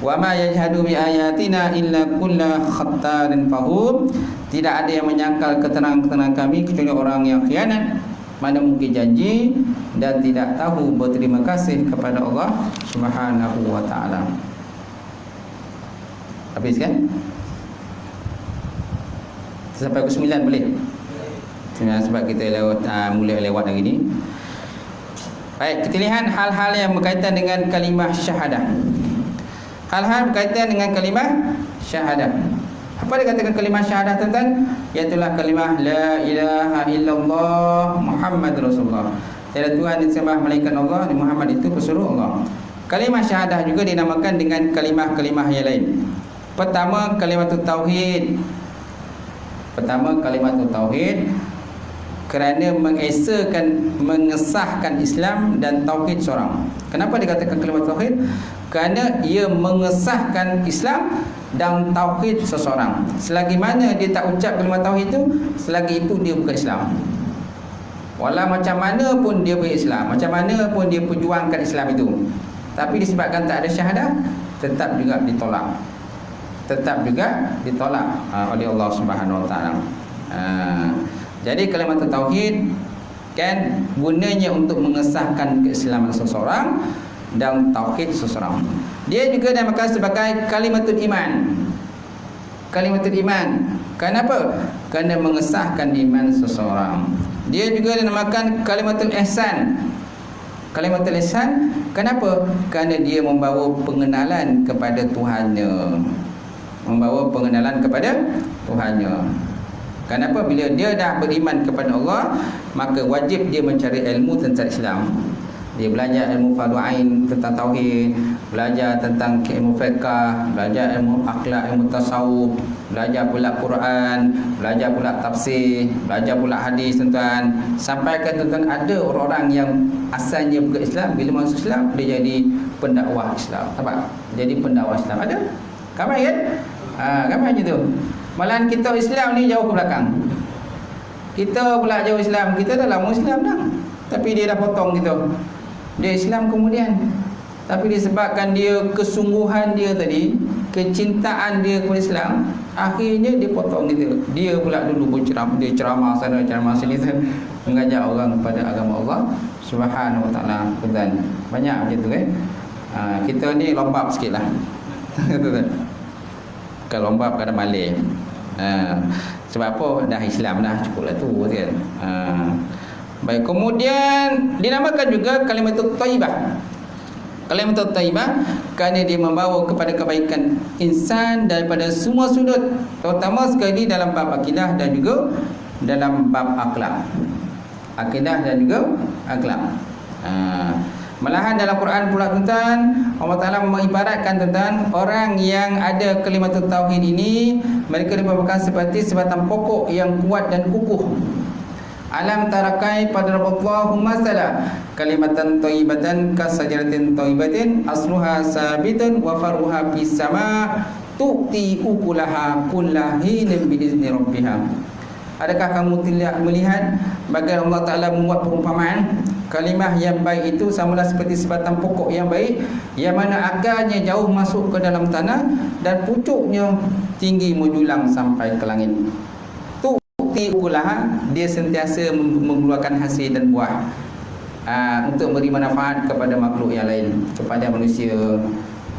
Wa ma yajhadu bi ayatina illa kullu khattarin fahum, tidak ada yang menyangkal keterangan-keterangan kami kecuali orang yang khianat, mana mungkin janji dan tidak tahu berterima kasih kepada Allah Subhanahu Wa Taala. Habis kan? Sampai ke 9 boleh? Sebab kita mula lewat hari ni. Baik, kita lihat hal-hal yang berkaitan dengan kalimah syahadah. Hal-hal berkaitan dengan kalimah syahadah. Apa dia katakan kalimah syahadah tuan-tuan? Iaitulah kalimah la ilaha illallah Muhammad Rasulullah. Tiada Tuhan yang disembah melainkan Allah, dan Muhammad itu pesuruh Allah. Kalimah syahadah juga dinamakan dengan kalimah-kalimah yang lain. Pertama, kalimatut tauhid. Kerana mengesahkan Islam dan tauhid seorang. Kenapa dikatakan kalimat tauhid? Kerana ia mengesahkan Islam dan tauhid seseorang. Selagi mana dia tak ucap kalimat tauhid itu, selagi itu dia bukan Islam. Walau macam mana pun dia berislam, macam mana pun dia perjuangkan Islam itu, tapi disebabkan tak ada syahadah, tetap juga ditolak. Oleh Allah Subhanahu Wa Taala. Jadi kalimat tauhid kan gunanya untuk mengesahkan keislaman seseorang dan tauhid seseorang. Dia juga dinamakan sebagai kalimatul iman. Kalimatul iman. Kenapa? Kerana mengesahkan iman seseorang. Dia juga dinamakan kalimatul ihsan. Kalimatul ihsan, kenapa? Kerana dia membawa pengenalan kepada Tuhannya. Kenapa? Bila dia dah beriman kepada Allah, maka wajib dia mencari ilmu tentang Islam. Dia belajar ilmu fardu ain tentang tauhid, belajar tentang ilmu fiqh, belajar ilmu akhlak, ilmu tasawuf, belajar pula Quran, belajar pula tafsir, belajar pula hadis tuan-tuan. Sampai ke tuan-tuan ada orang-orang yang asalnya bukan Islam, bila masuk Islam dia jadi pendakwah Islam. Nampak? Jadi pendakwah Islam ada. Ramai kan? Ramai je tu. Malahan kita Islam ni jauh ke belakang. Kita pula jauh Islam, kita dah lama Islam dah. Tapi dia dah potong kita. Dia Islam kemudian. Tapi disebabkan dia kesungguhan dia tadi, kecintaan dia kepada Islam, akhirnya dia potong kita. Dia pula dulu berceramah, dia ceramah sana, ceramah sini, mengajak orang kepada agama Allah Subhanahu wa taala. Banyak macam tu kan. Kita ni lombap sikitlah. Bukan lombap kadang malih. Sebab apa? Dah Islam dah, cukuplah tu kan. Baik, kemudian dinamakan juga kalimatut thayyibah. Kalimatut thayyibah kerana dia membawa kepada kebaikan insan daripada semua sudut, terutama sekali dalam bab akidah dan juga dalam bab akhlak. Akidah dan juga akhlak. Malahan dalam Quran pula tuan-tuan, Allah Ta'ala mengibaratkan tuan-tuan, orang yang ada kalimatut tauhid ini, mereka merupakan seperti sebatang pokok yang kuat dan kukuh. Alam tarakai pada Rabbullahu masalah kalimatan thayyibatan kasajaratin thayyibatin asluha sabitun wa faruha fis sama tu'ti ukulaha kullahinin biizni rabbiha. Adakah kamu tidak melihat bagaimana Allah Ta'ala membuat perumpamaan kalimah yang baik itu samalah seperti sebatang pokok yang baik, yang mana akarnya jauh masuk ke dalam tanah dan pucuknya tinggi menjulang sampai ke langit. Ukulaha, dia sentiasa mengeluarkan hasil dan buah untuk beri manfaat kepada makhluk yang lain, kepada manusia.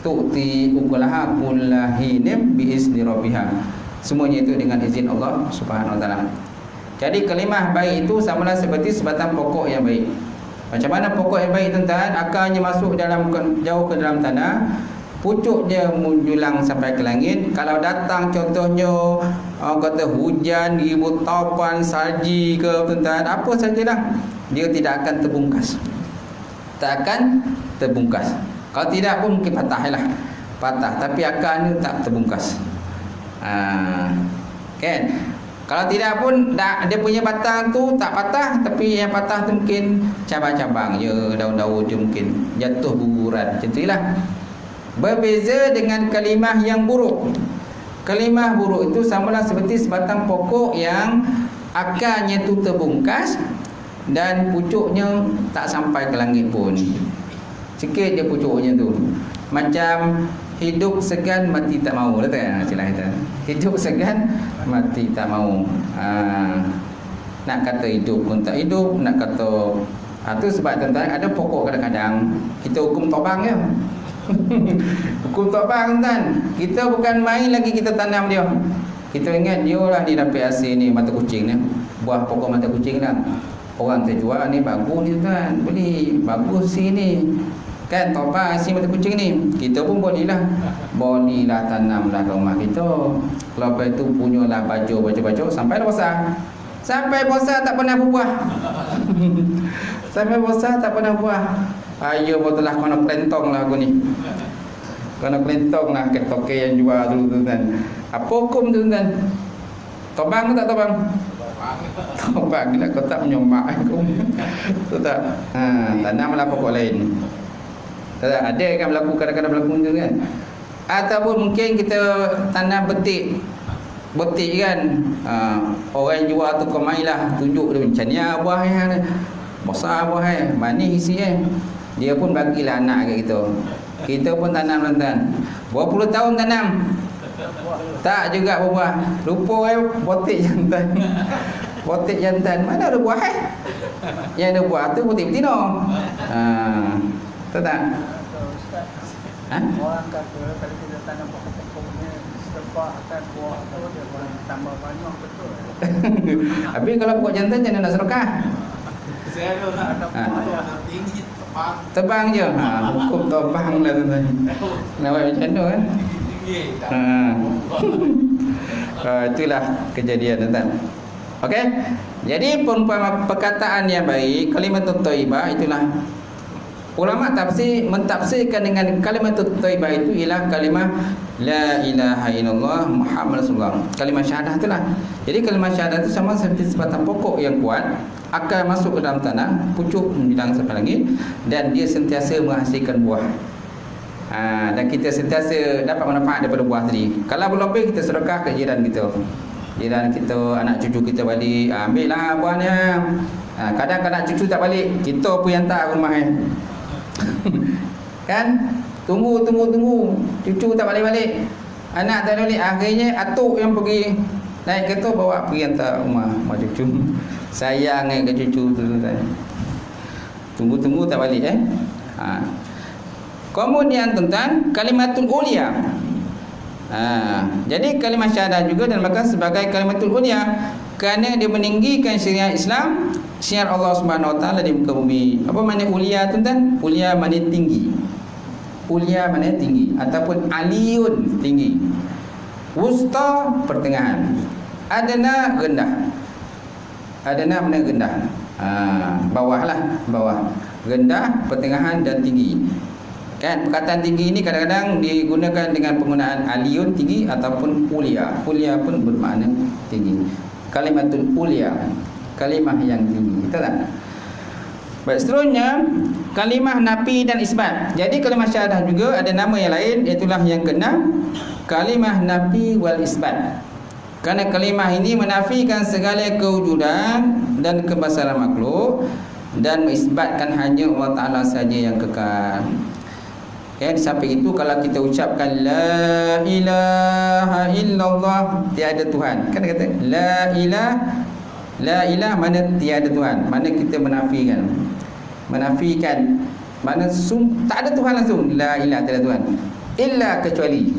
Tu'ti ukulaha kullahinin biizni rabbiha. Semuanya itu dengan izin Allah Subhanahu wa taala. Jadi kalimah baik itu samalah seperti sebatang pokok yang baik. Macam mana pokok yang baik tuan-tuan? Akarnya masuk jauh ke dalam tanah, pucuknya menjulang sampai ke langit. Kalau datang contohnya kata hujan, ribut taupan, salji ke tuan-tuan, apa sajalah, dia tidak akan terbungkas. Tak akan terbungkas. Kalau tidak pun mungkin patah lah. Patah, tapi akarnya tak terbungkas. Kan? Kalau tidak pun dia punya batang tu tak patah, tapi yang patah tu mungkin cabang-cabang je, daun-daun je mungkin jatuh guguran. Macam itulah. Berbeza dengan kalimah yang buruk. Kalimah buruk itu samalah seperti sebatang pokok yang akarnya tu terbungkas dan pucuknya tak sampai ke langit pun. Sikit je pucuknya tu. Macam hidup segan mati tak mau. Betul istilah kita. Hidup segan mati tak mau. Nak kata hidup pun tak hidup, nak kata tu sebab tuan-tuan ada pokok kadang-kadang kita hukum tobang je. Hukum tobang tuan, kita bukan main lagi kita tanam dia. Kita ingat dia lah ni dapat hasil ni mata kucing ni, buah pokok mata kucing lah. Orang terjual ni bagus ni tuan, beli bagus sini kan, tobang hasil mata kucing ni. Kita pun bolehlah tanamlah ke rumah kita. Lepas tu punyalah baju sampai puasa. Sampai puasa tak pernah berbuah. Sampai puasa tak pernah buah. Ayo betulah kena kelentong lah aku ni. Kena kelentong lah ke toke yang jual dulu tuan. Apa hukum tu tuan? Tobang ke tak tobang? Tobang gila kau tak menyomak aku. Tu tak. Tanamlah pokok lain. Tak ada kan berlaku, kadang-kadang berlaku tu kan. Ataupun mungkin kita tanam betik. Betik kan. Orang yang jual tu kau mainlah tunjuk dia macam ni buah yang besar buah manis isi dia pun bagilah anak kat kita. Kita pun tanam tuan-tuan. Berapa puluh tahun tanam tak juga berbuah. Lupa botik jantan. Botik jantan mana ada buah yang ada buah tu botik betina. Tahu tak? Orang kata kalau kita tanam pokok-pokoknya sebab akan buah tu dia boleh tambah banyak, betul. Habis kalau pokok jantan jangan nak sedekah. Saya ada buah tinggi tebang je. Hukum tebang lah tuan-tuan. Nak buat macam tu kan. Itulah kejadian tuan-tuan. Okey. Jadi perkataan yang baik, kalimatut thayyibah itulah Ulama tafsir mentafsirkan dengan kalimat thayyibah itu ialah kalimah la ilaha illallah Muhammad Rasulullah. Kalimah syahadah itulah. Jadi kalimah syahadah itu sama seperti sebatang pokok yang kuat, akan masuk ke dalam tanah, pucuk bidang sampai langit, dan dia sentiasa menghasilkan buah. Dan kita sentiasa dapat manfaat daripada buah tadi. Kalau berlebih, kita sedekah ke jiran kita. Jiran kita, anak cucu kita balik, ambil lah buahnya. Kadang anak cucu tak balik, kita pun yang tak rumah kan? Tunggu cucu tak balik-balik, anak tak balik, akhirnya atuk yang pergi naik kereta bawa pergi hantar rumah cucu. Sayang ke cucu tu. Tunggu tak balik Kemudian tentang kalimatul ulia. Jadi kalimat syahadah juga dinamakan sebagai kalimatul ulia kerana dia meninggikan syariat Islam, syiar Allah Subhanahu Wa Taala di muka bumi. Apa makna ulia tuan-tuan? Ulia makna tinggi. Ulia makna tinggi ataupun aliyun, tinggi. Wusta, pertengahan. Adana, rendah. Adana makna rendah. Bawah. Rendah, pertengahan dan tinggi. Kan perkataan tinggi ini kadang-kadang digunakan dengan penggunaan aliyun, tinggi, ataupun ulia. Ulia pun bermakna tinggi. Kalimatul ulia, kalimah yang tinggi. Betul tak? Baik, seterusnya kalimah nafi dan isbat. Jadi kalimah syahadah juga ada nama yang lain, itulah yang keenam, kalimah nafi wal isbat. Kerana kalimah ini menafikan segala kewujudan dan kebesaran makhluk dan mengisbatkan hanya Allah Ta'ala saja yang kekal. Di samping itu, kalau kita ucapkan la ilaha illallah, tiada Tuhan, kan kata la ilah mana tiada Tuhan, mana kita menafikan mana tak ada Tuhan langsung, la ilah tiada Tuhan, illa kecuali,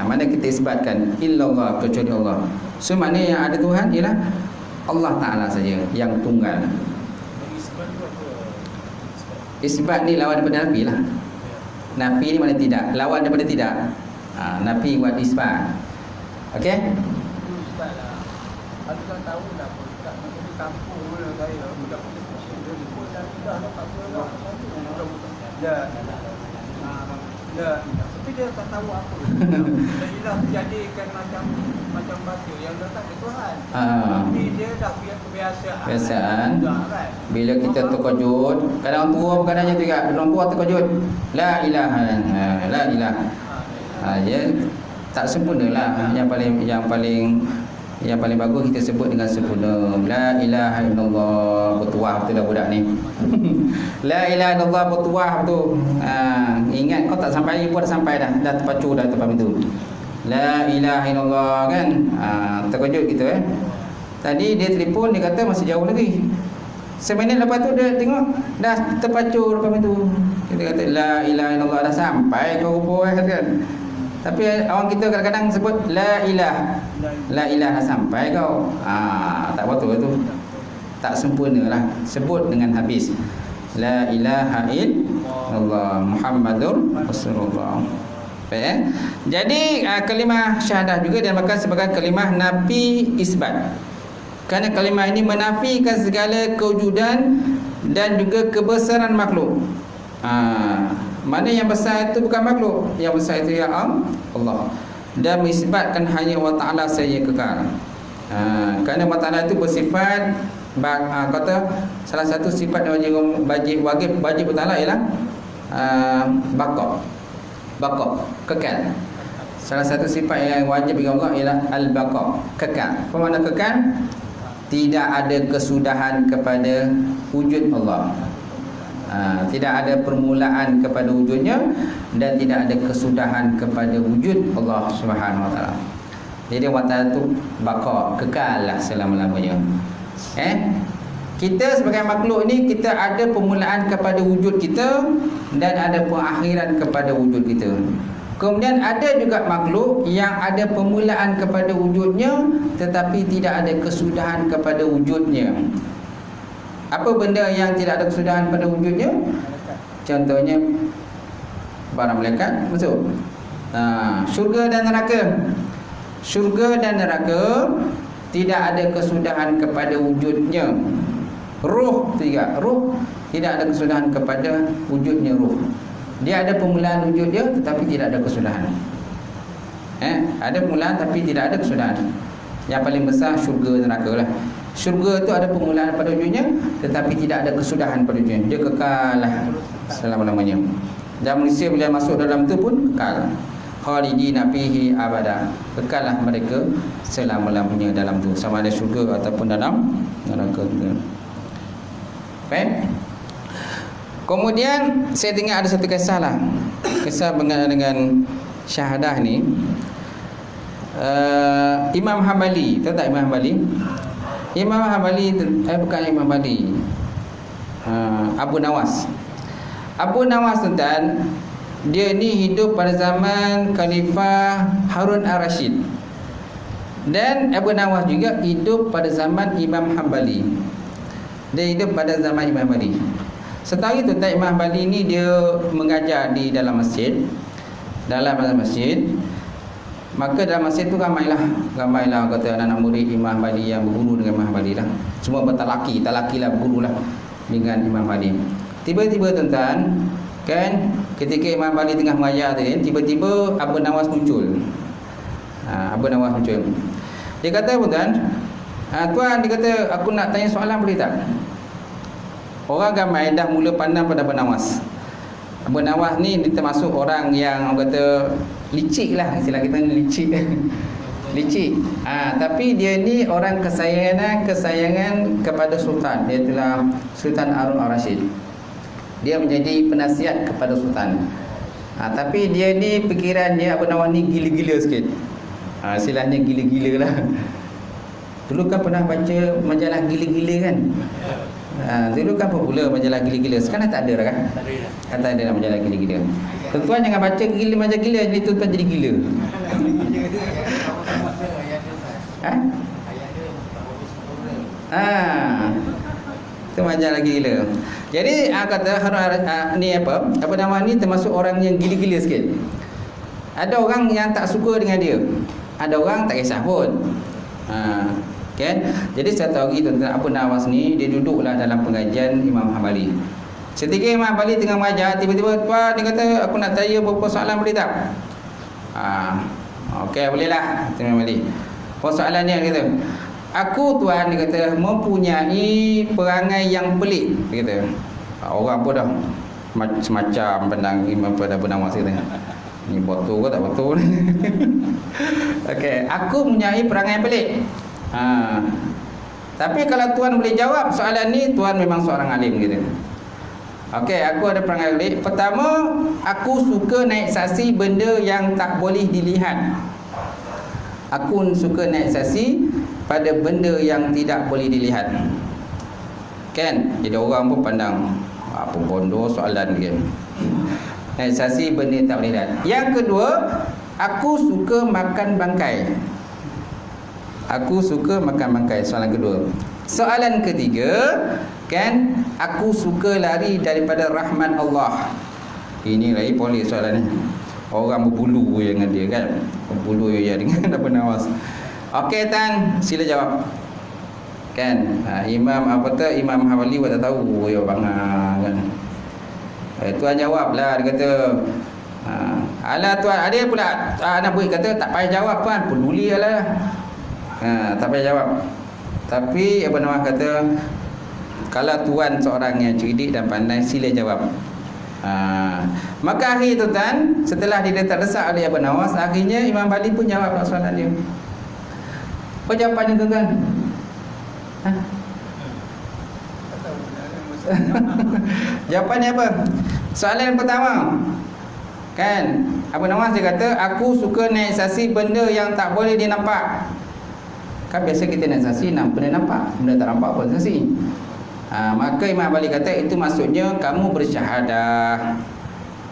mana kita isbatkan illallah kecuali Allah. So makna yang ada Tuhan ialah Allah Ta'ala saja yang tunggal. Isbat ni lawan daripada nafi lah. Nafi ni mana tidak, lawan daripada tidak. Nafi buat isbat. Okey? Isbat lah. Kalau tak tahu dah pun tak di kampung mana saya budak dia pun dah tak apa dah. Tapi dia tak tahu apa. Dan ilah jadikan macam bahasa yang dah tak ada Tuhan. Tapi dia dah punya kebiasaan. Kan? Bila kita terkejut, kadang orang tua berkadangnya juga, orang tua terkejut, la ilaha la ilah. Dia tak sempurnalah. Yang paling bagus kita sebut dengan sempurna. La ilaha illallah, bertuah betul dah budak ni. La ilaha illallah, bertuah betul. Ingat kau tak sampai pun dah sampai dah terpacu dah tempat itu. La ilaha illallah kan. Terkejut kita Tadi dia telefon, dia kata masih jauh lagi. Seminit lepas tu dia tengok dah terpacu depan itu. Kita kata la ilaha illallah, dah sampai kau rupa kan. Tapi orang kita kadang-kadang sebut la ilah dah sampai kau. Tak betul itu. Tak sempurnalah. Sebut dengan habis. La ilaha illallah Muhammadur Rasulullah. Baik. Jadi kalimah syahadah juga dinamakan sebagai kalimah nafi isbat. Kerana kalimah ini menafikan segala kewujudan dan juga kebesaran makhluk. Mana yang besar itu bukan makhluk, yang besar itu ya Allah. Dan mengisbatkan hanya Allah Ta'ala saja kekal. Kerana Allah Ta'ala itu bersifat kata salah satu sifat yang wajib Allah Ta'ala ialah baqa, kekal. Salah satu sifat yang wajib bagi Allah ialah al-baqa, kekal. Apa makna kekal? Tidak ada kesudahan kepada wujud Allah. Tidak ada permulaan kepada wujudnya dan tidak ada kesudahan kepada wujud Allah Subhanahu Wa Taala. Jadi Allah Taala itu baqa, kekal lah selama-lamanya. Kita sebagai makhluk ni, kita ada permulaan kepada wujud kita dan ada pengakhiran kepada wujud kita. Kemudian ada juga makhluk yang ada permulaan kepada wujudnya tetapi tidak ada kesudahan kepada wujudnya. Apa benda yang tidak ada kesudahan pada wujudnya? Contohnya para malaikat, betul? Syurga dan neraka. Syurga dan neraka tidak ada kesudahan kepada wujudnya. Ruh juga. Ruh tidak ada kesudahan kepada wujudnya ruh. Dia ada permulaan wujud dia tetapi tidak ada kesudahan. Ada permulaan tapi tidak ada kesudahan. Yang paling besar syurga neraka lah. Syurga tu ada permulaan pada wujudnya tetapi tidak ada kesudahan pada wujudnya. Dia kekal lah selama-lamanya. Dan manusia bila masuk dalam tu pun kekal. Khalidina fihi abada. Kekallah mereka selama-lamanya dalam tu, sama ada syurga ataupun dalam neraka. Baik. Kemudian saya tengok ada satu kisah lah. Kisah berkenaan dengan syahadah ni. Imam Hambali, tahu tak Imam Hambali? Imam Hambali bukan Imam Hambali. Abu Nawas. Abu Nawas tuan, dia ni hidup pada zaman Khalifah Harun Ar-Rasyid. Dan Abu Nawas juga hidup pada zaman Imam Hambali. Dia hidup pada zaman Imam Hambali. Setahu itu tuan, Imam Hambali ni dia mengajar di dalam masjid. Dalam masjid. Maka dalam masjid tu ramailah kata anak-anak murid Imam Hambali yang berguru dengan Imam Hambali lah. Semua bertalaki lah, berguru lah dengan Imam Hambali. Tiba-tiba tuan-tuan, kan, ketika Imam Hambali tengah mengajar tadi, tiba-tiba Abu Nawas muncul. Abu Nawas muncul. Dia kata, tuan, tuan, dia kata, aku nak tanya soalan boleh tak? Orang ramai dah mula pandang pada Abu Nawas. Abu Nawas ni dia termasuk orang yang orang kata licik lah, istilah kita ni licik. Licik. Tapi dia ni orang kesayangan kepada sultan. Dia adalah Sultan Harun Ar-Rasyid. Dia menjadi penasihat kepada sultan. Tapi dia ni fikiran dia Abu Nawas ni gila-gila sikit. Istilahnya gila-gila lah. Dulu kan pernah baca majalah gila-gila kan? Dulu kan popular majalah gila-gila. Sekarang tak ada dah kan? Tak ada majalah gila-gila. Tuan jangan baca gila majalah gila, jadi tuan jadi gila. Itu majalah gila. Jadi kata Harun ni apa? Abu Nawas ni termasuk orang yang gila-gila sikit. Ada orang yang tak suka dengan dia. Ada orang tak kisah pun. Okay? Jadi saya tahu tentang Abu Nawas ni, dia duduklah dalam pengajian Imam Hambali. Ketika Imam Hambali tengah mengajar, tiba-tiba tuan dia kata, aku nak tanya beberapa soalan boleh tak? Okey, bolehlah. Imam Hambali. Soalannya dia kata, aku tuan, dia kata, mempunyai perangai yang pelik. Dia kata, orang apa dah semacam pandang Imam pada Abu Nawas kata. Ni betul ke tak betul? Okey, aku mempunyai perangai yang pelik. Tapi kalau tuan boleh jawab soalan ni, tuan memang seorang alim gitu. Okey, aku ada perangai pelik. Pertama, aku suka naik saksi benda yang tak boleh dilihat. Aku suka naik saksi pada benda yang tidak boleh dilihat. Kan? Jadi orang pun pandang apa bodoh soalan dia. Naik saksi benda yang tak boleh dilihat. Yang kedua, aku suka makan bangkai. Aku suka makan bangkai. Soalan kedua. Soalan ketiga, kan, aku suka lari daripada rahmat Allah. Ini lagi polis soalan ni. Orang berbulu dengan dia kan. Berbulu ya dengan Abu Nawas. Okey Tan, sila jawab. Kan, Imam Imam Hambali buat tak tahu ya bang kan. Tuan jawablah, dia kata alah tuan, ada pula anak buih kata tak payah jawab tuan, peduli lah. Tak payah jawab. Tapi Abu Nawas kata, kalau tuan seorang yang cerdik dan pandai, sila jawab. Maka akhir tuan, setelah dia terdesak oleh Abu Nawas, akhirnya Imam Hambali pun jawab soalan dia. Apa jawapannya tuan? Jawapannya apa? Soalan pertama, kan, Abu Nawas dia kata, aku suka naik saksi benda yang tak boleh dinampak. Kan biasa kita naik saksi benda nampak, benda tak nampak pun saksi. Maka Imam Hambali kata, itu maksudnya kamu bersyahadah.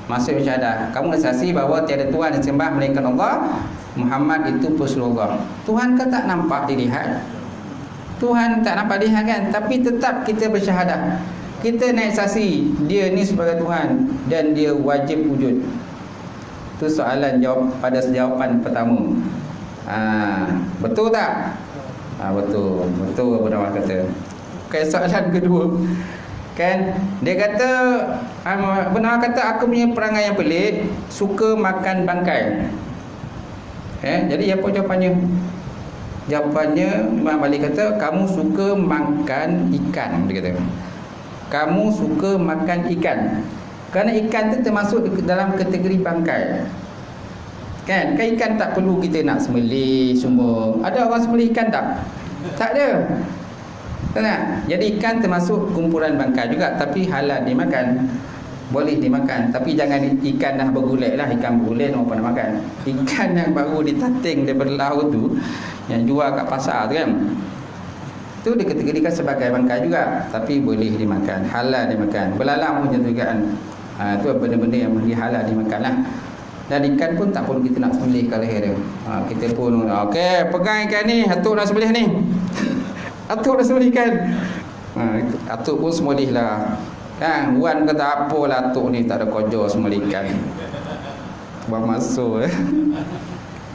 Maksud bersyahadah, kamu bersaksi bahawa tiada Tuhan disembah melainkan Allah, Muhammad itu Rasulullah. Tuhan kan tak nampak dilihat. Tuhan tak nampak dilihat kan, tapi tetap kita bersyahadah. Kita naik saksi dia ni sebagai Tuhan dan dia wajib wujud. Itu soalan jawab pada jawapan pertama. Betul tak? Betul. Betul Abu Nawas kata. Okay, soalan kedua. Kan dia kata benar kata aku punya perangai yang pelik, suka makan bangkai. Jadi apa jawapannya? Jawapannya Imam Malik kata kamu suka makan ikan, dia kata. Kamu suka makan ikan. Kerana ikan tu termasuk dalam kategori bangkai. Kan ikan tak perlu kita nak sembelih semua. Ada orang sembelih ikan tak? Tak ada. Tak. Jadi ikan termasuk kumpulan bangkai juga, tapi halal dimakan. Boleh dimakan, tapi jangan ikan dah bergulai lah. Ikan bergulai orang pernah makan. Ikan yang baru ditating daripada laut tu, yang jual kat pasar tu kan, tu dikategorikan sebagai bangkai juga, tapi boleh dimakan, halal dimakan. Belalang pun macam tu kan. Tu benda-benda yang halal dimakan lah. Dan ikan pun tak perlu kita nak sembelih ke leher dia. Kita pun okey, pegang ikan ni, atuk nak sembelih ni. Atuk dah sembelih ikan. Atuk pun sembelih lah. Kan Wan kata apalah atuk ni tak ada kerja sembelih ikan. Buang masuk.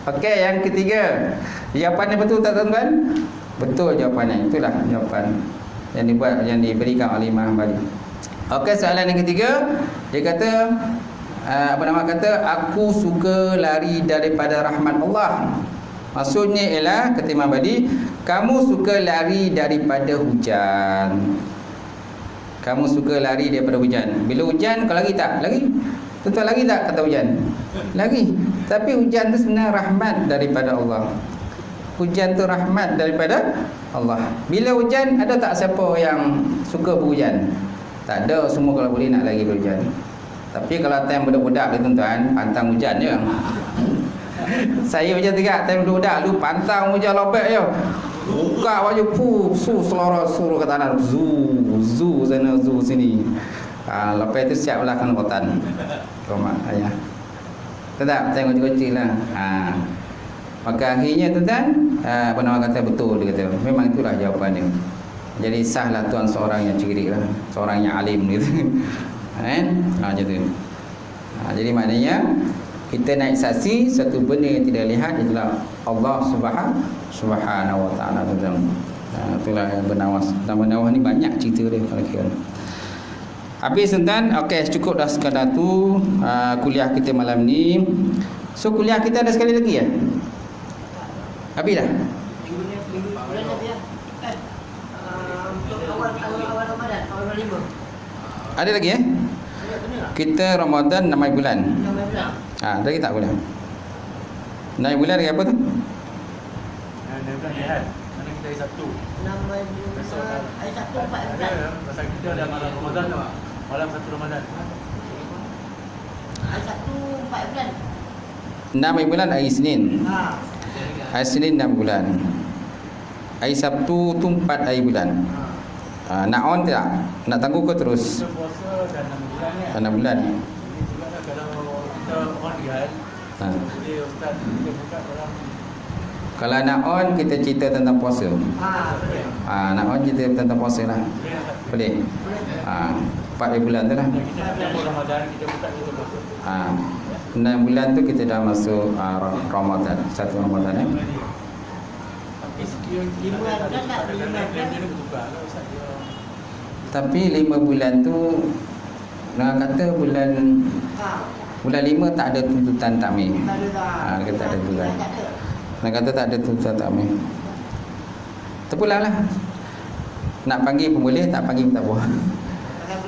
Okey, yang ketiga. Jawapannya betul tak tuan-tuan? Betul jawapannya. Itulah jawapan yang diberikan oleh Imam Hanbali. Okey, soalan yang ketiga, dia kata aku suka lari daripada rahmat Allah. Maksudnya ialah kata Imam Hanbali, kamu suka lari daripada hujan. Kamu suka lari daripada hujan. Bila hujan kau lari tak? Lari. Tentu lari tak kata hujan? Lari. Tapi hujan tu sebenarnya rahmat daripada Allah. Hujan tu rahmat daripada Allah. Bila hujan, ada tak siapa yang suka berhujan? Tak ada, semua kalau boleh nak lari berhujan. Tapi kalau time budak-budak ni tuan-tuan, pantang hujan je. Saya macam tu kat time budak-budak lu pantang hujan lobek je. Buka baju selorot suruh ke tanah, zu sana zu sini. Lepas tu siaplah kan rotan. Komak ayah. Tak tengok kecil lah. Maka akhirnya tuan-tuan, penawar kata betul, dia kata. Memang itulah jawapan dia. Jadi sahlah tuan seorang yang cerdik lah, seorang yang alim gitu. Macam tu. Jadi maknanya kita naik saksi satu benda yang tidak lihat, itulah Allah Subhanahu wa taala. Itulah yang bernawas. Dan bernawas ni banyak cerita dia kalau kira. Habis tuan-tuan, okey, cukup dah sekadar tu kuliah kita malam ni. So kuliah kita ada sekali lagi ya? Habis dah? Bulan dah. Untuk awal Ramadan, awal 5. Ada lagi Kita Ramadan 6 bulan. 6 bulan. Ada lagi tak boleh? 6 bulan lagi apa tu? 6 bulan jihad. Mana kita hari Sabtu. 6 bulan. Hari Sabtu 4 bulan. Pasal kita ada malam Ramadan tu. Malam 1 Ramadan. Hari Sabtu 4 bulan. 6 bulan hari Isnin. Hari Isnin 6 bulan. Hari Sabtu tu 4 hari bulan. Nak on tak? Nak tangguh ke terus? Kita puasa dah 6 bulan 6 bulan. Ini juga lah kalau kita on jihad. Boleh Ustaz kita buka dalam. Kalau nak on kita cerita tentang puasa. Boleh. Nak on cerita tentang puasa lah. Boleh. 4 hari bulan tu lah. Kita nak Ramadan, kita buka kita puasa. 6 bulan tu kita dah masuk Ramadan, 1 Ramadan Tapi sekian 5 bulan tak ada plan dia bertukar lah Ustaz. Tapi 5 bulan tu nak kata bulan 5 tak ada tuntutan takmir. Dia kata tak ada tuntutan. Nak kata tak ada tuntutan takmir. Terpulang lah. Nak panggil pun boleh, tak panggil pun tak boleh.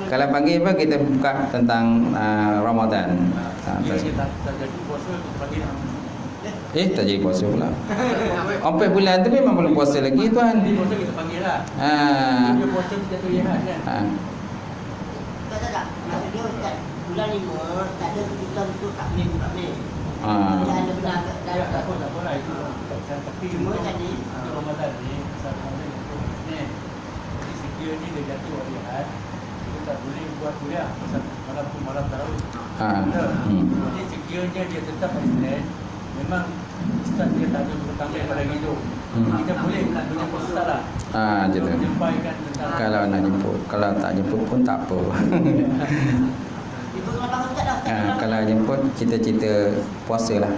Kalau panggil apa kita buka tentang Ramadan. Tak jadi puasa kita panggil. Tak jadi puasa pula. 4 bulan tu memang belum puasa lagi tuan. Jadi puasa kita panggil lah. Dia puasa kita tu jihad kan. Tak. Maksudnya Ustaz, bulan 5 tak ada tuntutan untuk takmir. Dia ada benar Tak apa lah itu. Tapi cuma tadi Ramadan ni Ramadan ni. Jadi sekiranya dia jatuh jihad, kita tak boleh buat kuliah pasal malam tarawih. Jadi sekiranya dia tetap Islam, memang Ustaz dia tak ada bertanggung pada gitu. Kita boleh punya Ustaz lah. Gitu. Menyampaikan tentang Kalau nak jemput, kalau tak jemput pun tak apa. ibu kena bangun tak dah? Kalau jemput cerita-cerita puasa lah.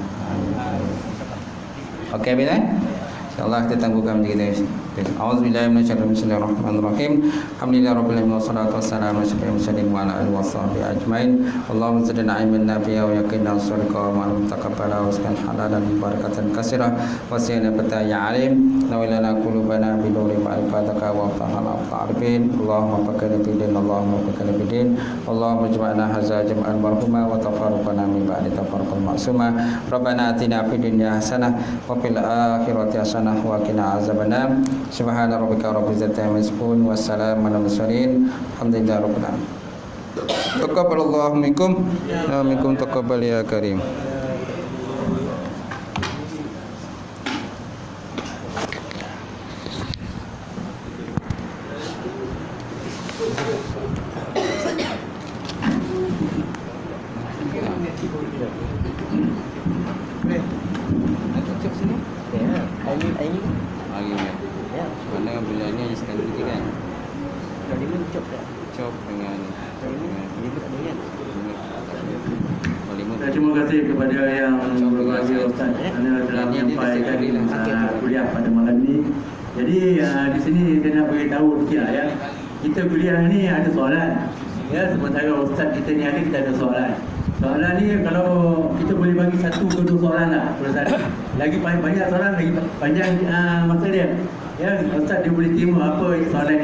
Okey, Abid InsyaAllah kita tangguhkan macam kita. A'udzubillahi minasyaitonir rajim. Bismillahirrahmanirrahim. Alhamdulillahirabbil alamin wassalatu wassalamu ala asyrofil mursalin wa ala alihi washabbihi ajmain. Allahumma zidna ilman nafi'a wa yaqinan shadiqa wa ma'luman taqabbala wa rizqan halalan barakatan katsira wa ziyadatan ya alim. Nawilana qulubana bi nuri ma'rifatika wa ta'ala ta'rifin. Allahumma fakana bidin Allahumma fakana bidin. Allahumma ijma'na hadza jam'an marhuma wa tafarraqna min ba'di tafarruqan ma'suma. Rabbana atina fid dunya hasanah wa fil akhirati hasanah wa qina azabannar. Subhana rabbika rabbil izzati amma yasifun wa salamun alal mursalin. Alhamdulillahi rabbil alamin. Taqabbalallahu minkum wa minkum taqabbal ya karim. Mana bilanya je sekali je kan? Dah 5 cop dah. Cop dengan Lima tak ada kan? Terima kasih kepada yang berbahagia Ustaz kerana telah menyampaikan kuliah pada malam ini. Jadi di sini saya nak beritahu sikit lah ya. Kita kuliah ni ada soalan. Ya, sementara Ustaz kita ni kita ada soalan. Soalan ni kalau kita boleh bagi 1 ke 2 soalan lah Ustaz. Lagi banyak soalan lagi panjang masa dia. Ya, Ustaz dia boleh terima apa soalan